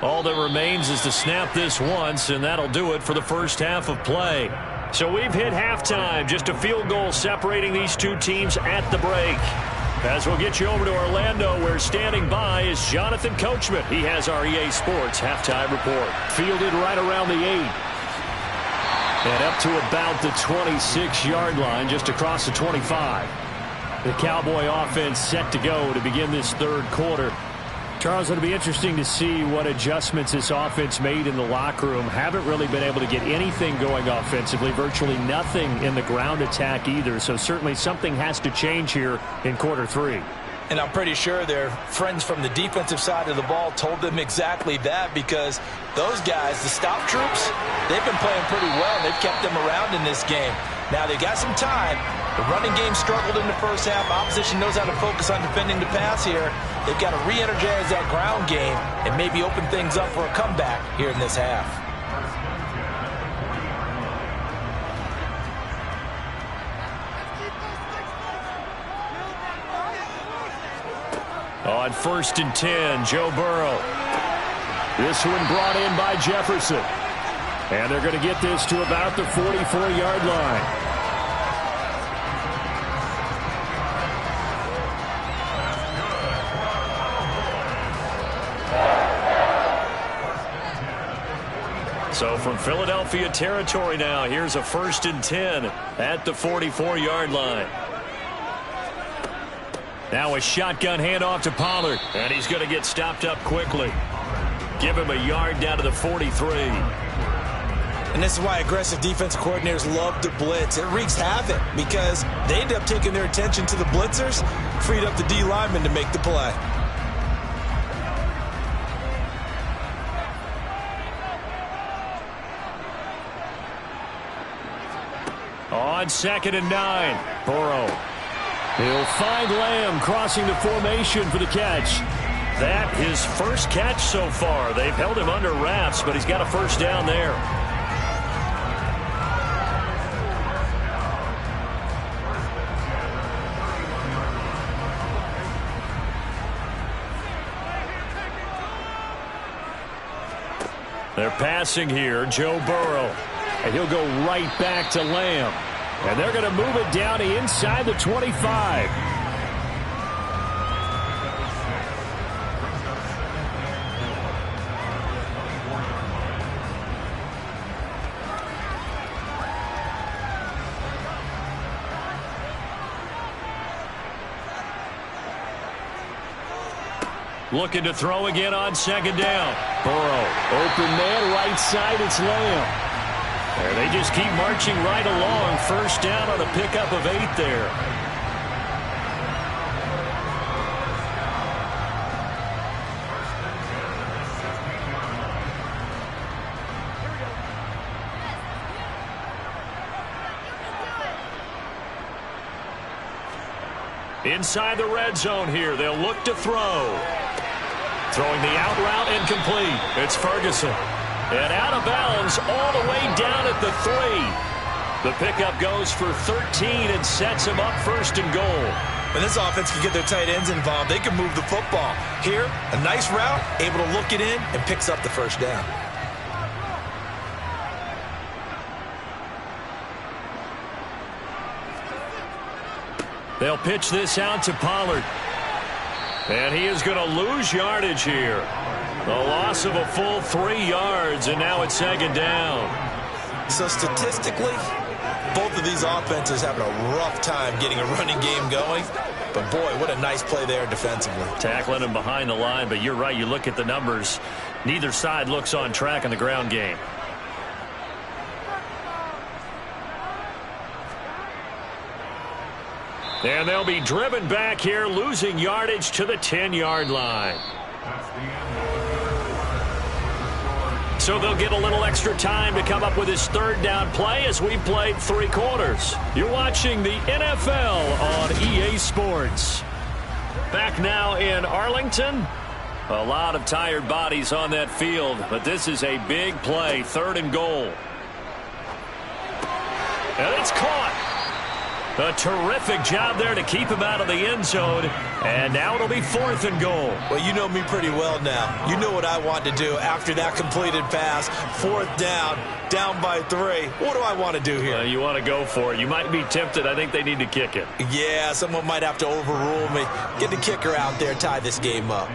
All that remains is to snap this once, and that'll do it for the first half of play. So we've hit halftime. Just a field goal separating these two teams at the break. As we'll get you over to Orlando, where standing by is Jonathan Coachman. He has our EA Sports halftime report. Fielded right around the 8. And up to about the 26-yard line, just across the 25. The Cowboy offense set to go to begin this third quarter. Charles, it'll be interesting to see what adjustments this offense made in the locker room. Haven't really been able to get anything going offensively, virtually nothing in the ground attack either. So certainly something has to change here in quarter 3. And I'm pretty sure their friends from the defensive side of the ball told them exactly that, because those guys, the stop troops, they've been playing pretty well. They've kept them around in this game. Now they got some time. The running game struggled in the first half. Opposition knows how to focus on defending the pass here. They've got to re-energize that ground game and maybe open things up for a comeback here in this half. On 1st and 10, Joe Burrow. This one brought in by Jefferson. And they're going to get this to about the 44-yard line. So from Philadelphia territory now, here's a 1st and 10 at the 44-yard line. Now a shotgun handoff to Pollard, and he's going to get stopped up quickly. Give him a yard down to the 43. And this is why aggressive defensive coordinators love to blitz. It wreaks havoc because they end up taking their attention to the blitzers, freed up the D lineman to make the play. On 2nd and 9, Burrow. He'll find Lamb crossing the formation for the catch. That his first catch so far. They've held him under wraps, but he's got a first down there. They're passing here, Joe Burrow. And he'll go right back to Lamb. And they're going to move it down to inside the 25. Looking to throw again on 2nd down. Burrow, open man, right side, it's Lamb. And they just keep marching right along. First down on a pickup of 8 there. Inside the red zone here. They'll look to throw. Throwing the out route incomplete. It's Ferguson. And out of bounds all the way down at the 3. The pickup goes for 13 and sets him up 1st and goal. When this offense can get their tight ends involved, they can move the football. Here, a nice route, able to look it in, and picks up the first down. They'll pitch this out to Pollard. And he is going to lose yardage here. The loss of a full 3 yards, and now it's 2nd down. So statistically, both of these offenses having a rough time getting a running game going. But boy, what a nice play there defensively. Tackling him behind the line, but you're right. You look at the numbers. Neither side looks on track in the ground game. And they'll be driven back here, losing yardage to the 10-yard line. So they'll get a little extra time to come up with his 3rd down play as we played 3 quarters. You're watching the NFL on EA Sports. Back now in Arlington. A lot of tired bodies on that field, but this is a big play, 3rd and goal. And it's caught. A terrific job there to keep him out of the end zone. And now it'll be 4th and goal. Well, you know me pretty well now. You know what I want to do after that completed pass. 4th down by 3. What do I want to do here? You want to go for it. You might be tempted. I think they need to kick it. Yeah, someone might have to overrule me. Get the kicker out there, tie this game up.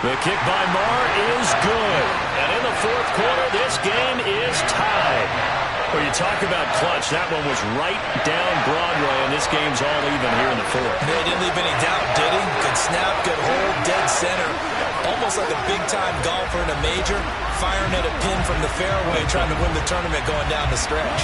The kick by Marr is good. And in the 4th quarter, this game is tied. Well, you talk about clutch. That one was right down Broadway, and this game's all even here in the 4th. He didn't leave any doubt, did he? Good snap, good hold, dead center. Almost like a big-time golfer in a major, firing at a pin from the fairway, trying to win the tournament going down the stretch.